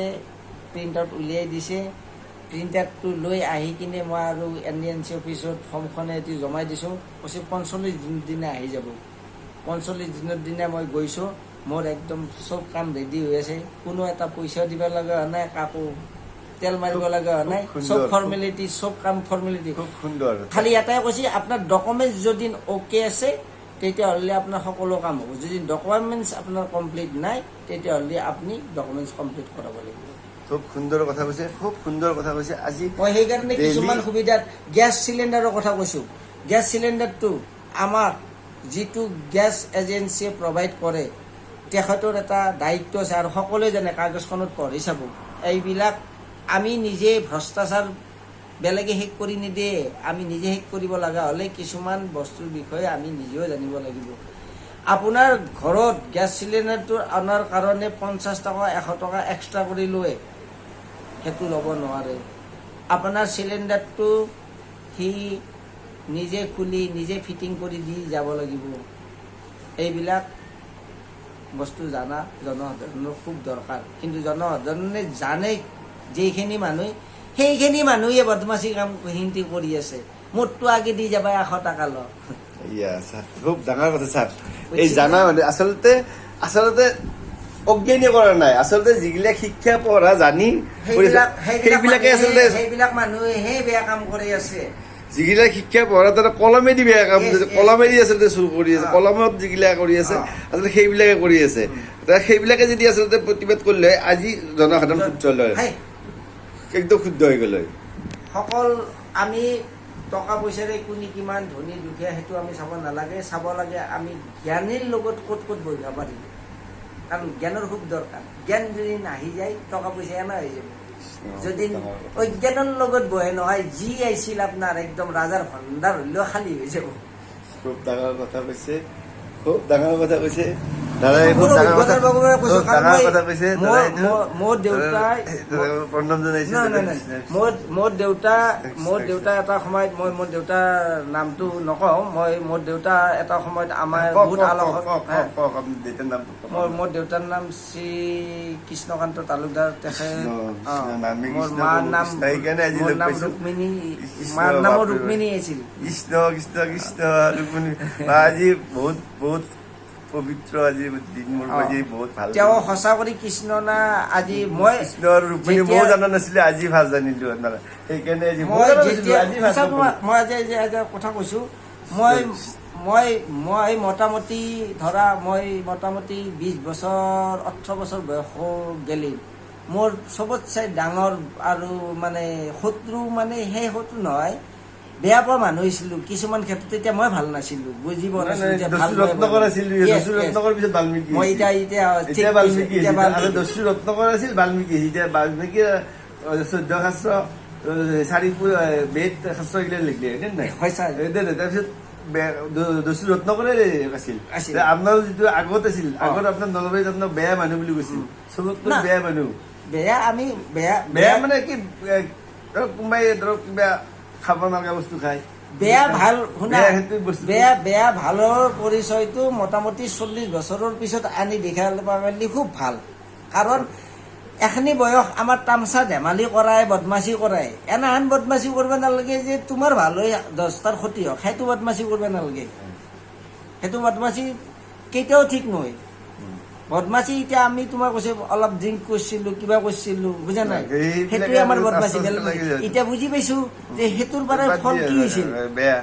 প্ৰিণ্ট আউট উলিয়াই দিছে। প্ৰিণ্ট আউটটো লৈ আহি কিনে মই আৰু NDNC অফিচত ফৰ্মখনে এটি জমাই দিছোঁ। কৈছে 45 দিনে আহি যাব। 45 দিনৰ দিনা মই গৈছোঁ, মোৰ একদম চব কাম ৰেডি হৈ আছে, কোনো এটা পইচা দিব লগা হোৱা নাই, কাকো তেল মাৰিব লগা হোৱা নাই, চব ফৰ্মেলিটি, চব কাম ফৰ্মেলিটি। খুব সুন্দৰ। খালি এটাই কৈছে আপোনাৰ ডকুমেণ্টছ যদি অ'কে আছে তেতিয়াহ'লে আপোনাৰ সকলো কাম হ'ব, যদি ডকুমেণ্টছ আপোনাৰ কমপ্লিট নাই তেতিয়াহ'লে আপুনি ডকুমেণ্টছ কমপ্লিট কৰাব লাগিব। খুব সুন্দৰ কথা কৈছে, খুব সুন্দৰ কথা কৈছে। আজি মই সেইকাৰণে কিছুমান সুবিধাত গেছ চিলিণ্ডাৰৰ কথা কৈছোঁ। গেছ চিলিণ্ডাৰটো আমাক যিটো গেছ এজেঞ্চিয়ে প্ৰভাইড কৰে তেখেতৰ এটা দায়িত্ব আছে, আৰু সকলোৱে জানে, কাগজখনত পঢ়ি চাব। এইবিলাক আমি নিজে ভ্ৰষ্টাচাৰ বেলেগে শেষ কৰি নিদিয়ে, আমি নিজে শেষ কৰিব লগা হ'লে কিছুমান বস্তুৰ বিষয়ে আমি নিজেও জানিব লাগিব। আপোনাৰ ঘৰত গেছ চিলিণ্ডাৰটো অনাৰ কাৰণে 50 টকা 100 টকা এক্সট্ৰা কৰি লয়, সেইটো ল'ব নোৱাৰে। আপোনাৰ চিলিণ্ডাৰটো সি নিজে খুলি নিজে ফিটিং কৰি দি যাব লাগিব। এইবিলাক বস্তু জানা জনসাধাৰণৰ খুব দৰকাৰ, কিন্তু জনসাধাৰণে জানে যিখিনি মানুহে, সেইখিনি মানুহে বদমাচি কাম হিন্তি কৰি আছে। মোৰটো আগে দি যাবা 100 টকা ল। খুব ডাঙৰ কথা ছাৰ, এই জানা মানে আচলতে অজ্ঞানী কৰা নাই, আচলতে যিবিলাক শিক্ষা পঢ়া জানি সেইবিলাক মানুহে বেয়া কাম কৰি আছে। যিগিলা শিক্ষা পঢ়া তাৰা কলমেদি বেয়া কাম, কলমেদি আচলতে চুৰ কৰি আছে, কলমত যিগিলা কৰি আছে আচলতে সেইবিলাকে কৰি আছে। সেইবিলাকে যদি আচলতে প্ৰতিবাদ কৰিলে আজি জনসাধাৰণ শুদ্ধ লয়, একদম শুদ্ধ হৈ গ'ল। সকল আমি টকা পইচাৰে কোনে কিমান ধনী দুখীয়া সেইটো আমি চাব নালাগে, চাব লাগে আমি জ্ঞানীৰ লগত ক'ত বহিব পাৰিম, কাৰণ জ্ঞানৰ খুব দৰকাৰ। জ্ঞান যদি নাহি যায় টকা পইচা এনে হৈ যাব। যদি অজ্ঞানৰ লগত বহে নহয়, যি আহিছিল আপোনাৰ একদম ৰাজাৰ ভণ্ডাৰ হলেও খালী হৈ যাব। খুব ডাঙৰ কথা কৈছে, খুব ডাঙৰ কথা কৈছে। দাদাই খুব মোৰ ডাঙৰ কথা অভিজ্ঞতাৰ বাবে কৈছো, খুব কাৰণ ডাঙৰ মই- কথা কৈছে মোৰ- দাদাই এইটো। মোৰ- মোৰ দেউতাই প্ৰণাম জনাইছে নাই, নাই, দাদাই। নাই। মোৰ দেউতা এটা সময়ত মই মোৰ দেউতাৰ নামটো নকওঁ, মোৰ দেউতা এটা সময়ত আমাৰ কওক, বহুত কওক, আলোচনা কওক, কওক, কওক, আপুনি দেউতাৰ নামটো কওক। মোৰ দেউতাৰ নাম শ্ৰী কৃষ্ণকান্ত তালুকদাৰ। তেখেত কৃষ্ণ, নামে মোৰ কৃষ্ণ মাৰ কব, নাম কৃষ্ণ, সেইকাৰণে আজি মোৰ লগ নাম পাইছো। ৰুক্মিণী, কৃষ্ণ, মাৰ নামো বাপৰে। ৰুক্মিণী আছিল। কৃষ্ণ কৃষ্ণ কৃষ্ণ ৰুক্মিণী বা আজি বহুত বহুত পবিত্ৰ আজি দিন মোৰ আজি বহুত ভাল তেওঁ সঁচা কৰি কৃষ্ণ না আজি মই কৃষ্ণ আৰু ৰুক্মিণী যেতিয়া- ময়ো জানা নাছিলো, আজি ভাল জানিলো আপনাৰা সেইকাৰণে আজি মই ময়ো জানা নাছিলো, যেতিয়া আজি ভাল সঁচা জানিলো। মই আজি এটা কথা কৈছো, মই মই মই মোটামুটি ধৰা মই মোটামুটি 20 বছৰ 18 বছৰ বয়স গেলি মোৰ চবতচে ডাঙৰ আৰু মানে শত্ৰু, মানে সেই শত্ৰু নহয়, বেয়া পোৱা মানুহ হৈছিলো কিছুমান ক্ষেত্ৰত। তেতিয়া মই ভাল নাছিলো, বুজিব নাই, নাছিলো নাই, যে দস্যু ভাল মই ৰত্নাকৰ আছিল, Yes, দস্যু yes. ৰত্নাকৰ পিছত বাল্মীকি মই আছিল। এতিয়া এতিয়া বাল্মীকি এতিয়া আছিল। আৰু বাল্মীকি। দস্যু ৰত্নাকৰ আছিল, বাল্মীকি আছিল। এতিয়া বাল্মীকি 14 শাস্ত্ৰ 4 বেদ শাস্ত্ৰ এইগিলা লিখলে হয়নে নাই? হয়, ছাৰ। তাৰপিছত দস্যু ৰত্নাকৰে আছিল। আছিল। আপোনাৰ যিটো আগত আছিল, আগত আপোনাৰ নলবাৰীত আপোনাৰ বেয়া মানুহ বুলি কৈছিল, চবতকৈ না। বেয়া মানুহ। বেয়া আমি বেয়া মানে কি, ধৰক কোনোবাই ধৰক কিবা খাব নালাগা বস্তু খায়, বেয়া ভাল শুনা, বেয়া সেইটো বস্তু। বেয়া ভালৰ পৰিচয়টো মোটামুটি 40 বছৰৰ পিছত আনি দেখাব পাৰিলে খুব ভাল। কাৰণ এখিনি বয়স আমাৰ তামচা ধেমালি কৰাই, বদমাচি কৰাই, এনাহান বদমাচি কৰিব নালাগে যে তোমাৰ ভাল হৈ 10টাৰ ক্ষতি হওক, সেইটো বদমাচি কৰিব নালাগে। সেইটো বদমাচি কেতিয়াও ঠিক নহয়। বদমাচি এতিয়া আমি তোমাৰ কৈছে অলপ ড্ৰিংক কৰিছিলো, কিবা কৰিছিলো, বুজা নাই, সেইবিলাকে সেইটোৱে আমাৰ আৰু বদমাচি। আশ্চৰ্য লাগি যায়। এতিয়া বুজি পাইছো যে সেইটোৰ পৰা ফল কি হৈছিল। বেয়া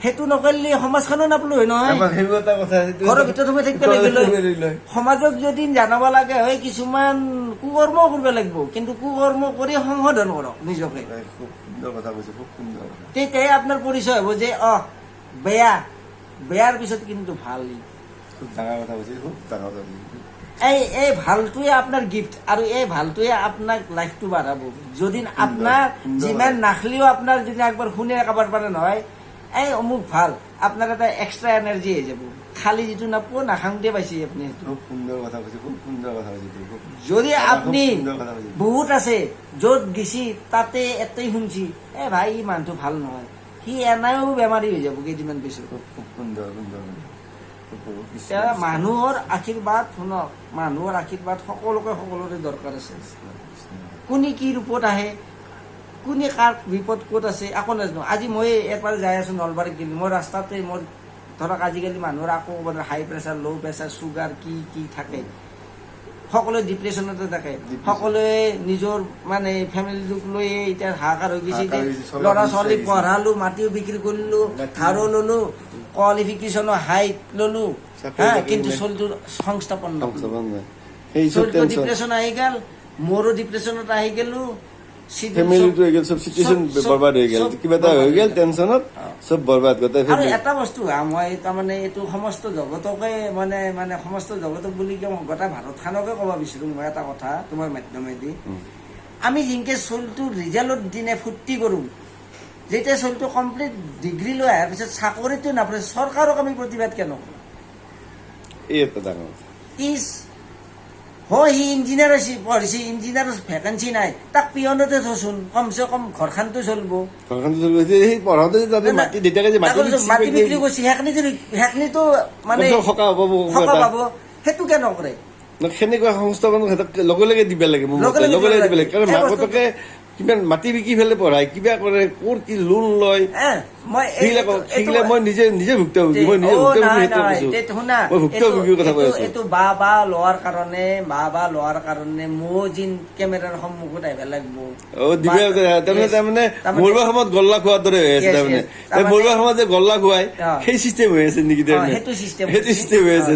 সেইটো নকৰিলে সমাজখনো নাপলো হয় নহয়। আমাৰ সেইবোৰ এটা কথা, সেইটো ঘৰৰ ভিতৰত সোমাই থাকিব লাগিলে সমাজক যদি জানাব লাগে হয়, কিছুমান কুকৰ্ম কৰিব লাগিব, কিন্তু কুকৰ্ম কৰি সংশোধন কৰক নিজকে। খুব সুন্দৰ কথা কৈছে, খুব সুন্দৰ কথা। তেতিয়াই আপোনাৰ পৰিচয় হ'ব যে বেয়াৰ পিছত কিন্তু ভাল। খুব ডাঙৰ কথা কৈছে, খুব ডাঙৰ কথা কৈছে। এই ভালটোৱে আপোনাৰ গিফ্ট, আৰু এই ভালটোৱে আপোনাক লাইফটো বাঢ়াব। যদি আপোনাক যিমান নাখলিও আপোনাৰ যদি একবাৰ শুনে কাবাৰ পাৰে নহয়, এই অমুক ভাল, আপনার এটা এক্সট্রা এনার্জি হয়ে যাব। খালি যেটো নাপো নাখাওঁতে পাইছে আপনি। খুব সুন্দর কথা কৈছে, খুব সুন্দর কথা কৈছে। যদি আপনি বহুত আছে য'ত গেছি তাতে এটাই শুনছি, ভাই ই মানুহটো ভাল নহয়, সি এনাইও বেমাৰী হৈ যাব কেইদিনমান পিছত। খুব সুন্দৰ সুন্দৰ। মানুহৰ আশীৰ্বাদ শুনক, মানুহৰ আশীৰ্বাদ সকলোৰে দৰকাৰ আছে। কোনে কি ৰূপত আহে, কোনে কাৰ বিপদ ক'ত আছে একো নাজানো। আজি মই এবাৰ যাই আছো নলবাৰীত গেলি, মই ৰাস্তাতে মোৰ ধৰক আজিকালি মানুহৰ আকৌ হাই প্ৰেছাৰ, ল' প্ৰেছাৰ, চুগাৰ কি থাকে, সকলোৱে ডিপ্ৰেশ্যনতে থাকে, সকলোৱে নিজৰ মানে ফেমিলিটোক লৈ এতিয়া হাহাকাৰ হৈ গৈছে। ল'ৰা ছোৱালী পঢ়ালো, মাটিও বিক্ৰী কৰিলো, ধাৰো ললো, কোৱালিফিকেশ্যনো হাইট ললো, কিন্তু চলিটোৰ সংস্থাপন নকৰিলো। ডিপ্ৰেশ্যন আহি গেল, মোৰো ডিপ্ৰেশ্যনত আহি গেলো, ফেমিলিটো হৈ গেল, সব সিচুৱেশ্যন বৰবাদ হৈ গেল, কিবা এটা হৈ গেল টেনচনত সব বৰবাদ গোটেই। আৰু এটা বস্তু মই তাৰমানে এইটো সমস্ত জগতকে মানে সমস্ত জগতক বুলি গোটেই ভাৰতখনকে ক'ব বিচাৰো মই এটা কথা তোমাৰ মাধ্যমেদি। আমি যেনেকে চলটো ৰিজাল্টৰ দিনে ফূৰ্তি কৰো, যেতিয়া চলটো কমপ্লিট ডিগ্ৰী লৈ অহাৰ পিছত চাকৰিটো নাপায়, চৰকাৰক আমি প্ৰতিবাদ কিয় নকৰো? এই এটা ডাঙৰ সি ইঞ্জিনিয়াৰ আছে, পঢ়িছে, ইঞ্জিনিয়াৰ ভেকেঞ্চি নাই, তাক পিয়নতে থচোন, কমচে কম ঘৰখনটো চলিব। মাটি বিক্ৰী কৰিছে, সেইখিনিতো মানে সকাহ পাব, সেইটো কিয় নকৰে? সেনেকুৱা সংস্থাপন লগে লগে দিব লাগে, লগে লগে দিব লাগে। কাৰণ মাক বাপেকে কিমান মাটি বিকি ফেলে পঢ়ায়, কিবা কৰে, ক'ৰ কি লোন লয়, মই নিজে ভুক্তভোগী, মই নিজে ভুক্তভোগীৰ কথা কৈ আছো। এইটো বা লোৱাৰ কাৰণে মই যেন কেমেৰাৰ সন্মুখত আহিব লাগিব। তাৰমানে মৰিবা সময়ত গল্লা খোৱাৰ দৰে হৈ আছে, তাৰমানে মৰিবা সময়ত যে গল্লা খুৱাই সেই চিষ্টেম হৈ আছে নেকি? সেইটো চিষ্টেম হৈ আছে।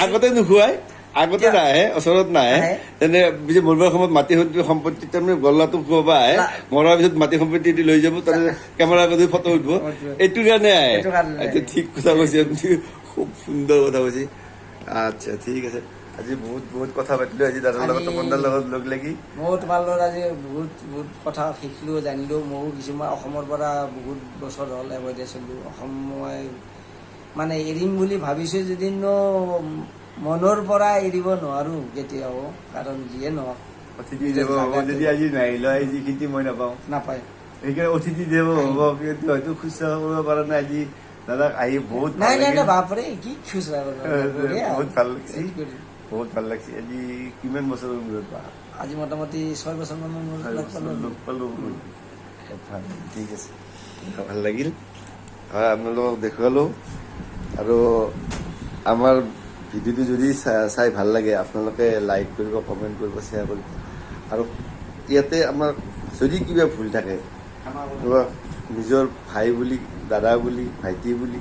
আগতে নোখোৱাই, আগতে নাহে, ওচৰত নাহে, তেনে মৰিবৰ সময়ত মাটি সম্পত্তি তাৰমানে গল্লাটো খুৱাব আহে, মৰাৰ পিছত মাটি সম্পত্তি লৈ যাব, তাতে কেমেৰা কৰি ফটো উঠিব, এইটো কাৰণে আহে। ঠিক কথা কৈছে, খুব সুন্দৰ কথা কৈছে। আচ্ছা ঠিক আছে, আজি বহুত কথা পাতিলো আজি দাদাৰ লগত, তপনদাৰ লগত লগ লাগি। ময়ো তোমাৰ লগত আজি বহুত কথা শিকিলো, জানিলো। ময়ো কিছুমান অসমৰ পৰা বহুত বছৰ হ'ল এভইড আছিলো, অসম মই মানে এৰিম বুলি ভাবিছোঁ যদিনো মনৰ পৰা এৰিব নোৱাৰোঁ কেতিয়াও, কাৰণ যিয়ে নহওক অতিথি দেৱ হ'ব যদি আজি নাহিল হয় যিখিনি মই নাপাওঁ নাপায়। সেইকাৰণে অতিথি দেৱ হ'ব, কিন্তু হয়তো শুশ্ৰূষা কৰিব পৰা নাই আজি দাদাক আহি বহুত ভাল নাই নাই লাগিল। নাই বাপৰে কি খুচৰা বহুত ভাল লাগছে, বহুত ভাল লাগছে। আজি কিমান বছৰৰ মূৰত বা আজি মোটামুটি 6 বছৰমানৰ মূৰত লগ পালোঁ। লগ পালোঁ। ভাল, ঠিক আছে, ভাল লাগিল। হয়, আপোনালোকক দেখুৱালোঁ। আৰু আমাৰ ভিডিঅ'টো যদি চাই ভাল লাগে আপোনালোকে লাইক কৰিব, কমেণ্ট কৰিব, শ্বেয়াৰ কৰিব। আৰু ইয়াতে আমাৰ যদি কিবা ভুল থাকে, কিবা নিজৰ ভাই বুলি, দাদা বুলি, ভাইটি বুলি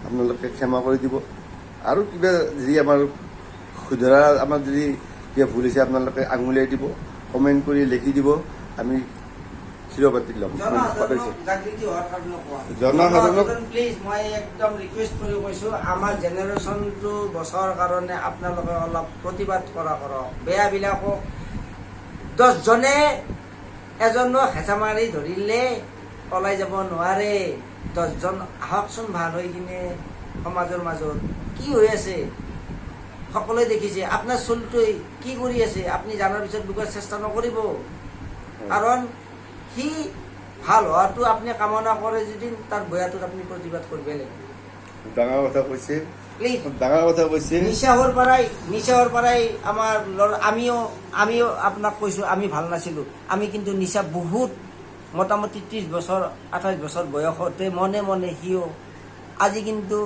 আপোনালোকে ক্ষমা কৰি দিব। আৰু কিবা যদি আমাৰ শুধৰা, আমাৰ যদি কিবা ভুল হৈছে আপোনালোকে আঙুলিয়াই দিব, কমেণ্ট কৰি লিখি দিব, আমি শিৰপাতি ল'ম। জনসাধাৰণক প্লিজ মই একদম ৰিকুৱেষ্ট কৰি কৈছোঁ, আমাৰ জেনেৰেশ্যনটো বচাবৰ কাৰণে আপোনালোকে অলপ প্ৰতিবাদ কৰক। বেয়াবিলাকক 10জনে এজনক হেঁচা মাৰি ধৰিলে ওলাই যাব নোৱাৰে। 10জন আহকচোন ভাল হৈ কিনে সমাজৰ মাজত কি হৈ আছে সকলোৱে দেখিছে। আপোনাৰ চুলটোৱে কি কৰি আছে আপুনি জনাৰ পিছত লুকোৱাৰ চেষ্টা নকৰিব, কাৰণ সি ভাল হোৱাটো আপুনি কামনা কৰে যদি তাৰ বেয়াটোত আপুনি প্ৰতিবাদ কৰিব লাগিব। ডাঙৰ কথা কৈছে, প্লিজ ডাঙৰ কথা কৈছে। নিচাহৰ পৰাই আমাৰ আমিও আপোনাক কৈছোঁ, আমি ভাল নাছিলোঁ। আমি কিন্তু নিচা বহুত মোটামুটি 30 বছৰ 28 বছৰ বয়সতে মনে মনে সিও আজি কিন্তু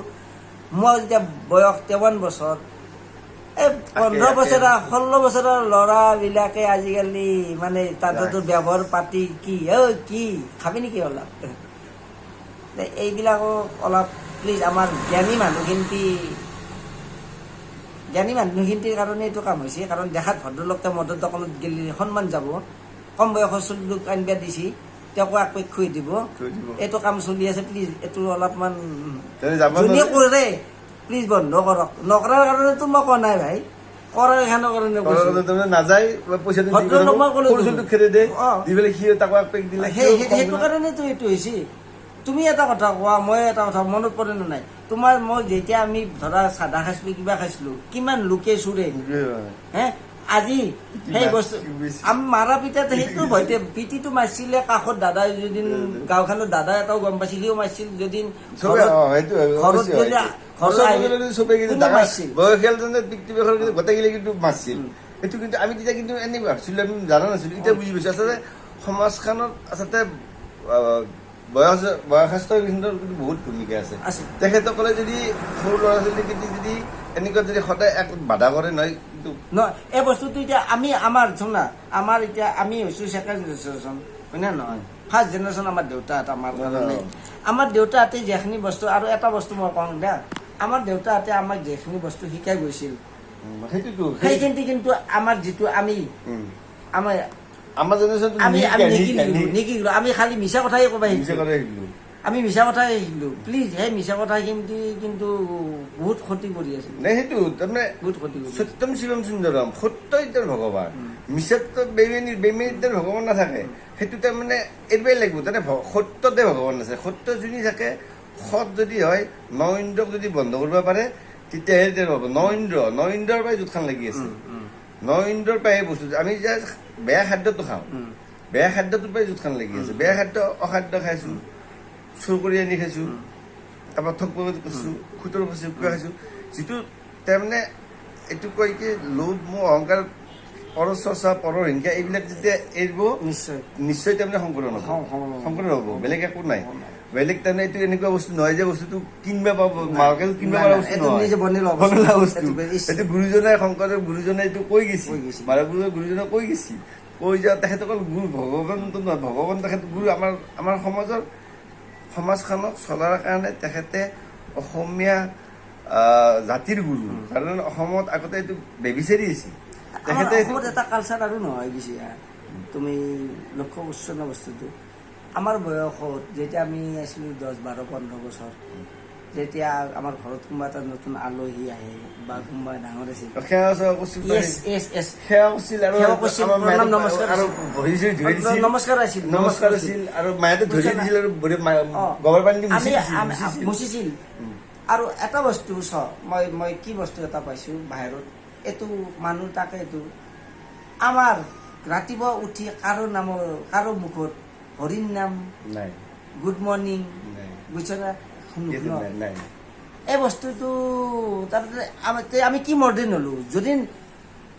মই যেতিয়া বয়স 53 বছৰ, এই 15 বছৰ 16 বছৰৰ ল'ৰাবিলাকে আজিকালি মানে তাহাঁতৰ ব্যৱহাৰ পাতি কি কি খাবি নেকি অলপ, এইবিলাকো অলপ প্লিজ আমাৰ জ্ঞানী মানুহখিনিৰ কাৰণে এইটো কাম হৈছে। কাৰণ দেখাত ভদ্ৰলোকে মদৰ দোকানত গেলি সন্মান যাব, কম বয়সৰ চলিটোক আনিবা দিছি তেওঁকো এক খুৱাই দিব, এইটো কাম চলি আছে। প্লিজ এইটো অলপমান যোনে কৰে প্লিজ বন্ধ কৰক। নকৰাৰ কাৰণেতো মই কোৱা নাই ভাই, কৰাৰ কাৰণে নাযায় সেইটো কাৰণেতো এইটো হৈছে। তুমি এটা কথা কোৱা, মই এটা কথা মনত পৰে নে নাই তোমাৰ, মই যেতিয়া আমি ধৰা চাধা খাইছিলো, কিবা খাইছিলো, কিমান লোকে চুৰে হে, আজি সেই বস্তু আমি মাৰা পিতাত সেইটো ভয়তে পিটিটো মাৰিছিলে। কাষত দাদাই যদি গাঁওখনত দাদা এটাও গম পাইছিল, সিও মাৰিছিল। যদি গোটেইগিলা কিন্তু মাৰিছিল, সেইটো কিন্তু আমি তেতিয়া কিন্তু এনে ভাবছিলো, আমি জানা নাছিলো। এতিয়া বুজি পাইছো আচলতে সমাজখনত আচলতে বয়সস্থ কিন্তু বহুত ভূমিকা আছে। তেখেতসকলে যদি সৰু ল'ৰা ছোৱালীক যদি এনেকুৱা যদি সদায় এক বাধা কৰে নহয়, কিন্তু এই বস্তুটো এতিয়া আমাৰ শুনা, আমাৰ এতিয়া আমি হৈছো ছেকেণ্ড জেনেৰেশ্যন, হয় নে নহয়? ফাৰ্ষ্ট জেনেৰেশ্যন আমাৰ দেউতাহঁত। আমাৰ কাৰণে আমাৰ দেউতাহঁতে যিখিনি বস্তু, আৰু এটা বস্তু মই কওঁ দে, আমাৰ দেউতাহঁতে আমাক যিখিনি বস্তু শিকাই গৈছিল সেইখিনি কিন্তু আমাৰ যিটো আমাৰ জেনেৰেশ্যন নিশিকিলো। আমি খালি মিছা কথাই ক'ব শিকিলো, আমি মিছা কথাই শিকিলো। প্লিজ সেই মিছা কথা কিন্তু বহুত ক্ষতি কৰি আছে। সেইটো তাৰমানে বহুত ক্ষতি কৰি সত্যম শিৱম সুন্দৰম, সত্যই তেওঁৰ ভগৱান, মিছাত বেমেনিৰ ভগৱান নাথাকে। সেইটো তাৰমানে এৰিবই লাগিব। তাৰমানে সত্যতে ভগৱান আছে। সত্য যদি থাকে, সৎ যদি হয়, নইন্দ্ৰক যদি বন্ধ কৰিব পাৰে তেতিয়াহে তেওঁৰ হ'ব। নইন্দ্ৰৰ পৰাই জোতখান লাগি আছে। নইন্দ্ৰৰ পৰাই বস্তু আমি যে বেয়া খাদ্যটো খাওঁ, বেয়া খাদ্যটোৰ পৰাই জোতখান লাগি আছে। বেয়া খাদ্য অখাদ্য খাইছো, চুৰ কৰি আনি খাইছো, তাৰপৰা ঠগ কৰিছো, খুটৰ খাইছো, কিবা খাইছো, যিটো তাৰমানে এইটো কয় কি লোভ, মোহ, অহংকাৰ, পৰচৰ্চা, পৰৰ হিংসা, এইবিলাক যেতিয়া এৰিব নিশ্চয় তাৰমানে সংকলন হ'ব। বেলেগ একো নাই। বেলেগ তাৰমানে এইটো এনেকুৱা বস্তু নহয় যে বস্তুটো কিনিবা পাব, মাৰ্কেটত কিনিব পৰা বস্তু নহয়, বনোৱা বস্তু। এইটো গুৰুজনাই, শংকৰদেৱ গুৰুজনাই এইটো কৈ গৈছে, মাধৱদেৱ গুৰুজনাই কৈ গৈছে। কৈ যোৱা তেখেতসকল গুৰু, ভগৱানটো নহয়, ভগৱান তেখেত গুৰু। আমাৰ সমাজখনক চলাৰ কাৰণে তেখেতে অসমীয়া জাতিৰ গুৰু। কাৰণ অসমত আগতে এইটো বেবিচাৰি আছিল। তেখেতে এটা কালচাৰ আৰু নহয় গৈছে। তুমি লক্ষ্য কৰিছ ন বস্তুটো? আমাৰ বয়সত যেতিয়া আমি আছিলো 10, 12, 15 বছৰ, যেতিয়া আমাৰ ঘৰত কোনোবা এটা নতুন আলহী আহে বা কোনোবা ডাঙৰ আছিল সেৱা চেৱা কৰিছিল য়েছ য়েছ য়েছ সেৱা কৰিছিল আৰু সেৱা কৰিছিল, আমাৰ মায়ে প্ৰণাম, নমস্কাৰ আৰু আছিল। ভৰি চৰি ধৰি দিছিল নমস্কাৰ আছিল নমস্কাৰ আছিল আৰু মায়েতো ধৰি বুজিছা না? দিছিল আৰু ভৰি অ। গোবৰ পানী দি আমি মুচিছিল মুচিছিল আৰু এটা বস্তু মই কি বস্তু এটা পাইছো বাহিৰত এইটো মানুহ তাকে এইটো আমাৰ ৰাতিপুৱা উঠি কাৰো মুখত হৰিৰ নাম নাই গুড মৰ্ণিং নাই বুজিছ না শুনো এইটো ন? নাই নাই এই বস্তুটো তাৰপিছতে আমি কি মডেল হলো যদি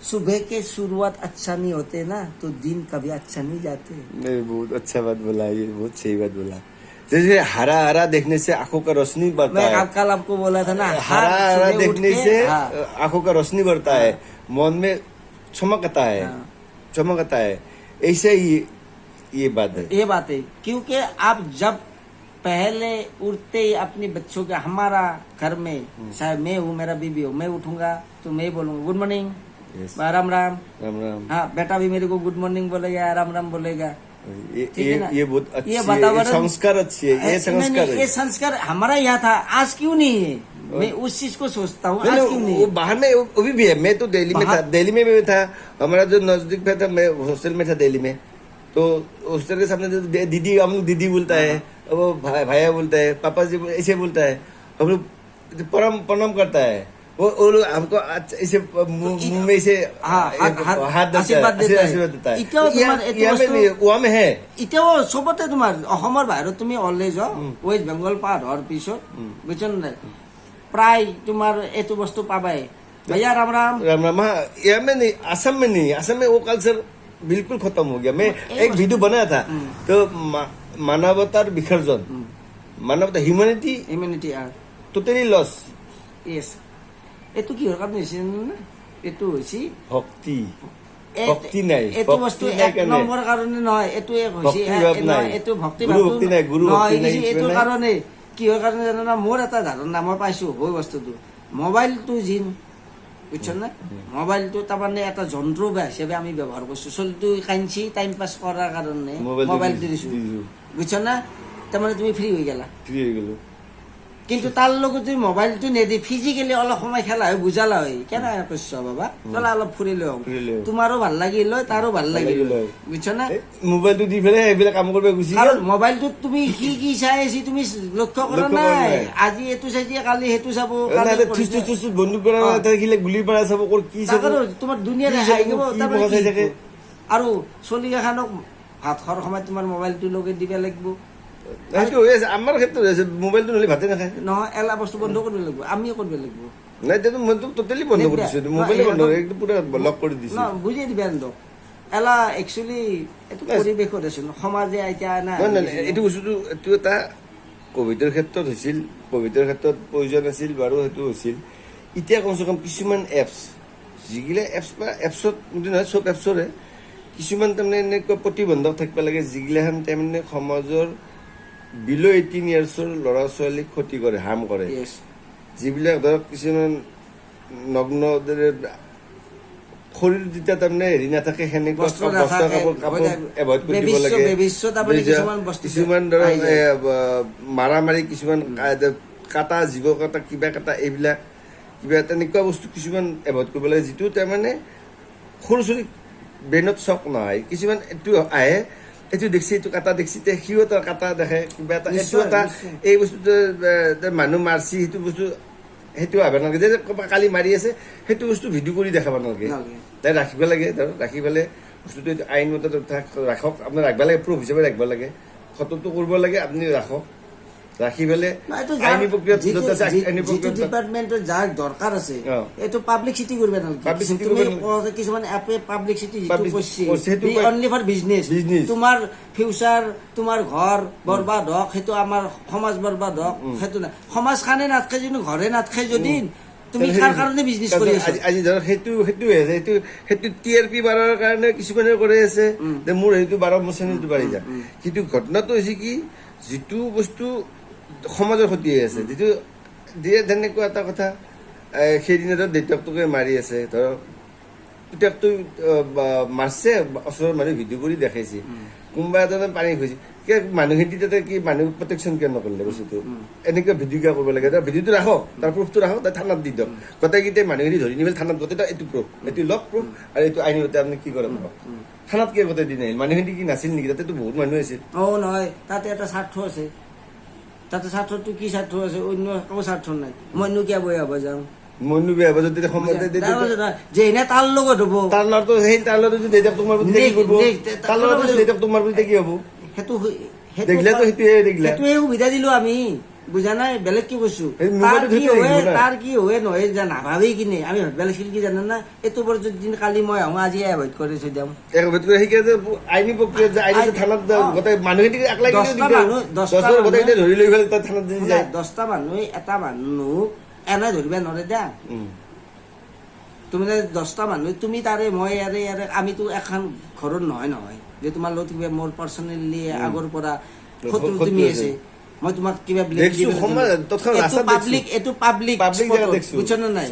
सुबह के शुरुआत अच्छा नहीं होते ना तो दिन कभी अच्छा नहीं जाते नहीं बहुत अच्छा बात बोला ये बहुत सही बात बोला जैसे हरा हरा देखने से आंखों का रोशनी बढ़ता मैं है कल आपको बोला था ना हरा हरा सुबह उठ देखने के, से हाँ, आंखों का रोशनी बढ़ता है मन में चमक आता है हाँ। चमक आता है ऐसे ही ये बात है ये बात है क्योंकि आप जब पहले उठते ही अपने बच्चों के हमारा घर में चाहे मैं हूँ मेरा बीबी हो मैं उठूंगा तो मैं बोलूंगा good morning Yes. Ram Ram Ram Ram हाँ बेटा भी मेरे को गुड मॉर्निंग बोलेगा राम राम बोलेगा ठीक है ना? ये बहुत अच्छी ये है ये वातावरण संस्कार अच्छी है ये नहीं, संस्कार नहीं, है ये संस्कार हमारा यहाँ था आज क्यों नहीं है मैं उस चीज को सोचता हूँ आज क्यों नहीं वो है बाहर में वो भी है मैं तो दिल्ली में था बाहर- दिल्ली में भी था हमारा जो नजदीक में था मैं हॉस्टल में था दिल्ली में तो हॉस्टल के सामने जो दीदी हम लोग दीदी बोलता है वो भाया बोलता है पापा जी ऐसे बोलता है हम लोग प्रणाम करता है वो लोग हमको ऐसे मुंह में से हाँ, हाथ आशीर्वाद देता है। आशीर्वाद देता है इतना तुम्हारे- इतना यहाँ में वस्तु- नहीं वहाँ में है এতিয়াও চবতে তোমাৰ অসমৰ বাহিৰত তুমি অলে যোৱা ৱেষ্ট বেংগল পাৰ হোৱাৰ পিছত বুজিছ নাই প্ৰায় তোমাৰ এইটো বস্তু পাবাই भैया राम राम राम राम हाँ यहाँ में नहीं असम में नहीं असम में वो कल्चर बिल्कुल खत्म हो गया मैं एक वीडियो बनाया था तो मानवतार विसर्जन मानवता ह्यूमैनिटी ইমিউনিটি टोटली लॉस য়েছ এইটো কিহৰ কাৰণে হৈছে জানানে? এইটো হৈছে भक्ति এই- ভক্তি নাই এইটো বস্তু ভক্তি নাই এক কাৰণে নম্বৰ কাৰণে নহয় এইটো এক হৈছে ভক্তি ভাৱ নাই। এইটো ভক্তি গুৰু ভাৱটো ভক্তি নাই, গুৰু নহয়, ভক্তি নাই, এই এইটো এইটো নাই। কাৰণে কিহৰ কাৰণে জানা মোৰ এটা ধাৰণা মই পাইছো হৈ বস্তুটো মোবাইলটো যিন বুজিছ নে মোবাইলটো তাৰমানে এটা যন্ত্ৰ হিচাপে আমি ব্যৱহাৰ কৰিছো চলিটো কাঞ্চি টাইম পাছ কৰাৰ কাৰণে মোবাইলটো দিছো বুজিছ না তাৰমানে তুমি ফ্ৰী হৈ গেলা ফ্ৰী হৈ গলো কিন্তু তাৰ লগত যদি মোবাইলটো নেদি ফিজিকেলি অলপ সময় খেলা হয় বুজালা হয় কেনেকৈ কৈছ বাবা চলা অলপ ফুৰিলে হওক ফুৰিলে হওক। তোমাৰো ভাল লাগিল হয় তাৰো ভাল লাগিল লাগিল হয় হয়। বুজিছ না মোবাইলটো দি পেলাই এইবিলাক কাম কৰিব গুচি গ'ল কাৰণ মোবাইলটোত তুমি কি চাই আছি তুমি লক্ষ্য কৰা লক্ষ্য কৰা নাই নাই। আজি এইটো চাইছি কালি সেইটো চাব কালি থুচ থুচ থুচ বন্দুক পৰা থাকিলে গুলি পৰা চাব ক'ৰ কি চাব তাকেতো তোমাৰ দুনিয়া কি দেখাই চাব, দিব কি তাৰমানে মজা চাই কি থাকে। আৰু চলি এখানক ভাত খোৱাৰ সময়ত তোমাৰ মোবাইলটো লগে দিব লাগিব সেইটো হৈ আছে আমাৰ ক্ষেত্ৰত হৈ আছে মোবাইলটো নহ'লে ভাতে নাখায় নহয় এলা বস্তু বন্ধ কৰিব লাগিব আমিও কৰিব লাগিব নাই এতিয়াতো মইতো টোটেলি বন্ধ কৰি দিছো মোবাইলে বন্ধ একদম পুৰা লক কৰি দিছো ন বুজিয়ে দিবা এন্দক এলা একচুৱেলি এইটো পৰিৱেশত আছো সমাজে এতিয়া না নহয় নহয় এইটো বস্তুটো এইটো এটা কভিডৰ ক্ষেত্ৰত হৈছিল কভিডৰ ক্ষেত্ৰত প্ৰয়োজন আছিল বাৰু সেইটো হৈছিল এতিয়া কমচে কম কিছুমান এপছ যিগিলা এপছ বা এপছত নহয় চব এপছৰে কিছুমান তাৰমানে এনেকুৱা প্ৰতিবন্ধক থাকিব লাগে যিগিলাখান তাৰমানে সমাজৰ বিল' 18 ইয়াৰ্ছৰ ল'ৰা ছোৱালীক ক্ষতি কৰে হাৰ্ম কৰে Yes. যিবিলাক ধৰক কিছুমান নগ্ন শৰীৰ যেতিয়া তাৰমানে হেৰি নাথাকে সেনেকুৱা বস্ত্ৰ নাথাকে, কাপোৰ হয়, এভইড কৰি দিব বেবিশ্য- লাগে বেবিশ্য তাৰমানে কিছুমান বস্তু কিছুমান ধৰক আহি যায়। মাৰামাৰি কিছুমান কাটা জীৱ কাটা কিবা কাটা এইবিলাক কিবা তেনেকুৱা বস্তু কিছুমান এভইড কৰিব লাগে যিটো তাৰমানে সৰু ছোৱালী ব্ৰেইনত চক নহয় কিছুমান এইটো আহে এইটো দেখছি এইটো কাটা দেখছি তে সিও এটা কাটা দেখে কিবা এটা এইটো নিশ্চয়, এটা নিশ্চয়। এই বস্তুটো মানুহ মাৰছি সেইটো বস্তু সেইটো আহিব নালাগে যে ক'ৰবাত কালি মাৰি আছে সেইটো বস্তু ভিডিঅ' কৰি দেখাব নালাগে নালাগে। তাই ৰাখিব লাগে ধৰক ৰাখি পেলাই বস্তুটো আইনমতে ৰাখক আপোনাৰ ৰাখিব লাগে প্ৰুফ হিচাপে ৰাখিব লাগে ফটোটো কৰিব লাগে আপুনি ৰাখক ৰাখি পেলাই না, এইটো আইনী প্ৰক্ৰিয়াত যিটো য'ত আছে আইনী যিটো প্ৰক্ৰিয়াত ডিপাৰ্টমেণ্টৰ যাৰ দৰকাৰ আছে অ। এইটো পাব্লিচিটি কৰিব নালাগে Publicity তুমি কৰিব নালাগে। কোৱা যে কিছুমান এপে পাব্লিচিটি যিটো Publicity কৰিছে কৰিছে, সেইটো কয়- অনলি ফৰ বিজনেছ Business। তোমাৰ ফিউচাৰ তোমাৰ ঘৰ বৰবাদ হওক সেইটো আমাৰ সমাজ বৰবাদ হওক সেইটো নাই সমাজখানে নাথাকে যদি ঘৰে নাথাকে যদি তুমি কাৰ কাৰণে বিজনেছ কৰি আছা আজি ধৰক সেইটো সেইটো TRP বাঢ়াৰ কাৰণে কিছুমানে কৰি আছে যে মোৰ সেইটো বাঢ়ক মোৰ চেনেলটো বাঢ়ি যায় কিন্তু ঘটনাটো হৈছে কি যিটো বস্তু সমাজৰ ক্ষতি হৈ আছে যিটো দিয়ে তেনেকুৱা এটা কথা সেইদিনা ধৰক দেউতাকটোকে মাৰি আছে ধৰক পুতেকটো মাৰছে, ওচৰৰ মানুহে ভিডিঅ' কৰি দেখাইছে, কোনোবা এজনে পানী খুৱাইছে, মানুহখিনি তাতে কি মানুহ প্ৰটেকশ্যন কিয় নকৰিলে বস্তুটো? এনেকুৱা ভিডিঅ' কিয় কৰিব লাগে? ভিডিঅ'টো ৰাখক, তাৰ প্ৰুফটো ৰাখক, তাই থানাত দি দিয়ক, গোটেইকেইটাই মানুহখিনি ধৰি নি পেলাই থানাত গোটেই এইটো প্ৰুফ, এইটো লগ প্ৰুফ, আৰু এইটো আইনমতে আপুনি কি কৰে কৰক। থানাত কিয় গোটেই দিন আহিল? মানুহখিনি কি নাছিল নেকি? তাতেতো বহুত মানুহ আছিল। নহয়, তাতে এটা স্বাৰ্থ আছে, তাতে স্বাৰ্থটো কি স্বাৰ্থ আছে? অন্য একো স্বাৰ্থ নাই। মইনো কিয় বৈ হ'ব যাওঁ? মইনো বেয়া হ'ব যদি সময়তে যে এনে তাৰ লগত হ'ব, তাৰ ল'ৰাটো সেই তাৰ ল'ৰাটো যদি দেউতাক তোমাৰ প্ৰতি কি কৰিব? তাৰ ল'ৰাটো যদি দেউতাক তোমাৰ প্ৰতি কি হ'ব? দেখিলেতো সেইটোৱে দেখিলে, সেইটোৱে সুবিধা দিলো আমি, বুজা নাই? বেলেগ কি কৈছো? এই মোবাইলটো তাৰ কি হয় নহয় যে নাভাবি কিনে আমি বেলেগ কি জানে না? এইটো বৰ যদি কালি মই আহোঁ আজি এভইড কৰি থৈ দিম। এভইড কৰি সেইকাৰণে আইনী প্ৰক্ৰিয়া যে আইনী থানাত গোটেই মানুহখিনি একলাই গোটেইকেইটা ধৰি লৈ গ'লে তাত থানাত দি যায়। 10টা মানুহ এটা মানুহ এনে ধৰিব নোৱাৰে দিয়া। তুমি 10টা মানুহ, তুমি তাৰে মই ইয়াৰে আমিতো এখন ঘৰত নহয় যে তোমাৰ লগত কিবা মোৰ পাৰ্চনেলি আগৰ পৰা শত্ৰু তুমি আছে, মই তোমাক কিবা এইটো পাব্লিক বুজিছ নে নাই?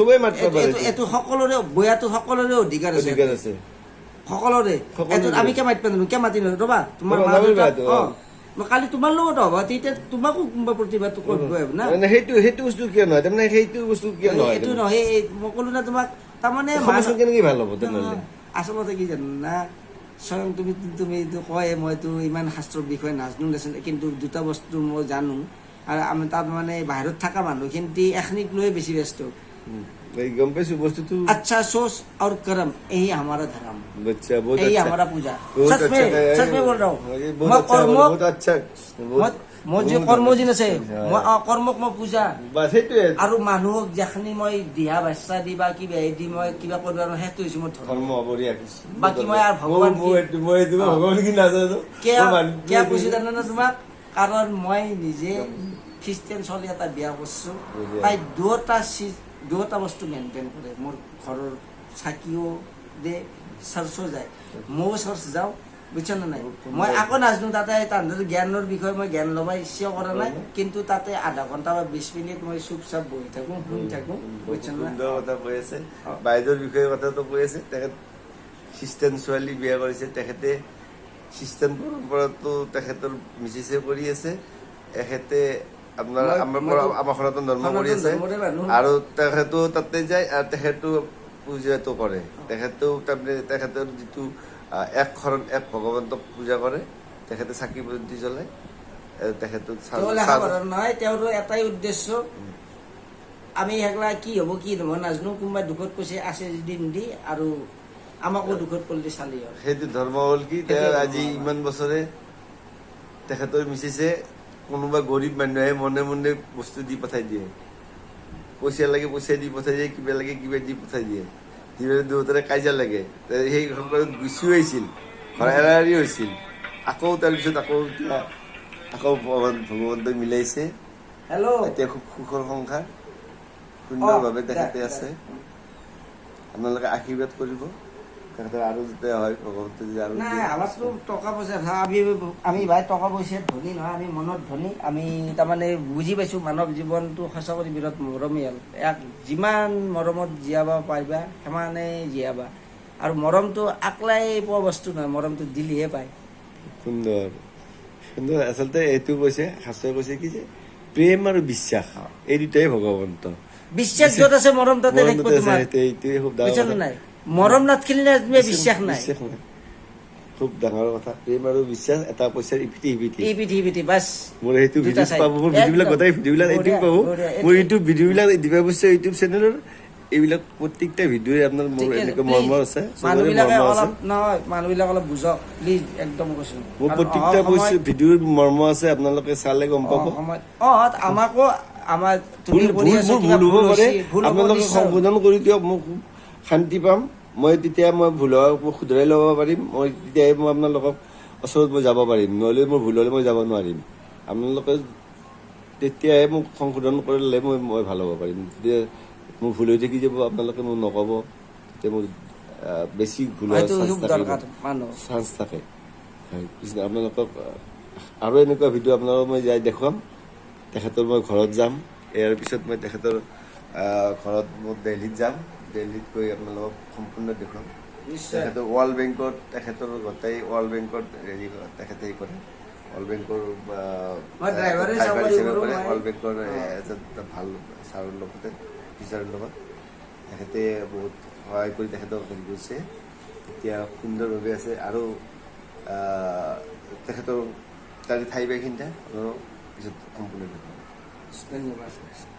এইটো সকলোৰে বয়াটো সকলোৰে অধিকাৰ আছে, সকলোৰে। আমি কিয় মাতিব নাজানো? কিয় মাতি নাজানো? ৰবা তোমাৰ কালি তোমাৰ লগত হ'ব, তেতিয়া তোমাকো কোনোবা প্ৰতিবাদটো কৰিব না। সেইটো বস্তু কিয় নহয়? তাৰমানে সেইটো বস্তু কিয় নহয়? এইটো নহয়, মই ক'লো না তোমাক, তাৰমানে কেনেকে ভাল হ'ব তেনেহ'লে? আচলতে কি জানো না, স্বয়ং তুমি কয় মইতো ইমান শাস্ত্ৰৰ বিষয়ে নাজানো দেচোন, কিন্তু দুটা বস্তু মই জানো, আৰু আমি তাত মানে বাহিৰত থকা মানুহখিনি এখনিক লৈ বেছি ব্যস্ত। গম পাইছো বস্তুটো। अच्छा सोच और कर्म यही हमारा धर्म, बच्चा बहुत यही अच्छा, हमारा पूजा। बहुत सच में बोल रहा हूँ। बहुत अच्छा মই যে কৰ্মজীন আছে, মই কৰ্মক মই পূজা, আৰু মানুহক যেখনি মই দিহা বাচ্চা দি বা কিবা দি মই কিবা কৰিব আৰু সেইটো হৈছে মোৰ ধৰ্ম। বাকী মই আৰু ভগৱান কি নাজানো কিয় কৈছো জানানে তোমাক? কাৰণ মই নিজে খ্ৰীষ্টিয়ান ছোৱালী এটা বিয়া কৰিছো, তাই দুটা বস্তু মেইনটেইন কৰে। মোৰ ঘৰৰ চাকিও দে, চাৰ্চো যায়, ময়ো চাৰ্চ যাওঁ, বুজিছ নে নাই? মই আকৌ নাজানো, তাতে তাহাঁতৰ জ্ঞানৰ বিষয়ে মই জ্ঞান ল'ব ইচ্ছা কৰা নাই, কিন্তু তাতে আধা ঘণ্টা বা 20 মিনিট মই চুপচাপ বহি থাকো, শুনি থাকো, বুজিছ নে? সুন্দৰ কথা কৈ আছে, বাইদেউৰ বিষয়ে কথাটো কৈ আছে। তেখেত খ্ৰীষ্টান ছোৱালী বিয়া কৰিছে, তেখেতে খ্ৰীষ্টান পৰম্পৰাটো তেখেতৰ মিছেছে কৰি আছে, তেখেতে আপোনাৰ আমাৰ সনাতন ধৰ্ম কৰি আছে, আৰু তেখেতো তাতে যায় আৰু তেখেতো পূজাটো কৰে। তেখেতেও তাৰমানে তেখেতৰ যিটো এক শৰণ এক ভগৱন্তক পূজা কৰে, তেখেতে চাকি বন্তি জ্বলায়, তেখেতৰ নহয়, তেওঁৰো এটাই উদ্দেশ্য, আমি সেইগিলা কি হ'ব কি নহয় নাজানো, কোনোবাই দুখত কৈছে আছে যদি নিদি, আৰু আমাকো দুখত পৰিলে চালি হ'ল। সেইটো ধৰ্ম হ'ল কি, তেওঁ আজি ইমান বছৰে তেখেতৰ মিছেছে কোনোবা গৰীব মানুহে মনে মনে বস্তু দি পঠাই দিয়ে, পইচা লাগে পইচা দি পঠাই দিয়ে, কিবা লাগে কিবা দি পঠাই দিয়ে, দুয়োটাৰে কাজিয়া লাগে, সেই সকলোত গুচিও আহিছিল, ঘৰ এৰি হৈছিল, আকৌ তাৰপিছত আকৌ ভগৱন্তই মিলাইছে, এতিয়া খুব সুখৰ সংসাৰ, সুন্দৰভাৱে তেখেতে আছে। আপোনালোকে আশীৰ্বাদ কৰিব, তেখেতৰ আৰু যাতে হয়, ভগৱন্তই যদি আৰু আমাৰতো টকা পইচা, আমি ভাই টকা পইচাত ধনী নহয়, আমি মনত ধনী। আমি তাৰমানে বুজি পাইছো মানৱ জীৱনটো সঁচা কৰি বিৰাট মৰমীয়াল, যিমান মৰমত জীয়াব পাৰিবা সিমানে জীয়াবা, আৰু মৰমটো আকলাই পোৱা বস্তু নহয়, মৰমটো দিলেহে পায়। সুন্দৰ সুন্দৰ। আচলতে এইটো কৈছে, শাস্ত্ৰই কৈছে কি যে প্ৰেম আৰু বিশ্বাস এই দুটাই ভগৱন্ত। বিশ্বাস য'ত আছে মৰম তাতে থাকিব তোমাৰ, বুজিছা নে নাই? মৰম নাথাকিলে বিশ্বাস নাই, খুব ডাঙৰ কথা। প্ৰেম আৰু বিশ্বাস এটা পইচাৰ ইপিঠি বাছ। মোৰ সেইটো ভিডিঅ' পাব, মোৰ ভিডিঅ'বিলাক গোটেই ভিডিঅ'বিলাক এইটোও পাব, মোৰ ইউটিউব ভিডিঅ'বিলাক দিবা বস্তু ইউটিউব চেনেলৰ এইবিলাক প্ৰত্যেকটা ভিডিঅ'ই আপোনাৰ মোৰ এনেকুৱা মৰমৰ আছে, মানুহবিলাক অলপ বুজক প্লিজ, একদম কৈছো। মোৰ প্ৰত্যেকটা ভিডিঅ'ৰ মৰ্ম আছে, আপোনালোকে চালে গম পাব। আমাকো আমাৰ ভুল হ'ব পাৰে, আপোনালোকে সংশোধন কৰি দিয়ক, মোক শান্তি পাম, মই তেতিয়া মই ভুল হোৱা শুধৰাই ল'ব পাৰিম, মই তেতিয়াই মই আপোনালোকক ওচৰত মই যাব পাৰিম, নহ'লে মোৰ ভুল হ'লে মই যাব নোৱাৰিম। আপোনালোকে তেতিয়াহে মোক সংশোধন কৰিলে মই ভাল হ'ব পাৰিম। তেতিয়া মোৰ ভুল হৈ থাকি যাব, আপোনালোকে মোক নক'ব, তেতিয়া মোৰ বেছি ভুল হোৱাৰ চান্স থাকে। আপোনালোকক আৰু এনেকুৱা ভিডিঅ' আপোনালোকক মই যাই দেখুৱাম। তেখেতৰ মই ঘৰত যাম, ইয়াৰ পিছত মই তেখেতৰ ঘৰত মই দিল্লীত যাম, দিল্লীত গৈ আপোনালোকক সম্পূৰ্ণ দেখুৱাম। নিশ্চয় তেখেতৰ ৱৰ্ল্ড বেংকত তেখেতৰ গোটেই ৱৰ্ল্ড বেংকত হেৰি তেখেতে হেৰি কৰে ৱৰ্ল্ড বেংকৰ মই ড্ৰাইভাৰে ড্ৰাইভাৰ চাকৰি হিচাপে কৰোঁ কৰে মই। ৱৰ্ল্ড বেংকৰ এজন ভাল ছাৰৰ লগতে টিচাৰৰ লগত তেখেতে বহুত সহায় কৰি তেখেতক হেৰি কৰিছে এতিয়া সুন্দৰভাৱে আছে আৰু তেখেতৰ তাৰে ঠাই বাসিন্দা আৰু পিছত সম্পূৰ্ণ ধন্যবাদ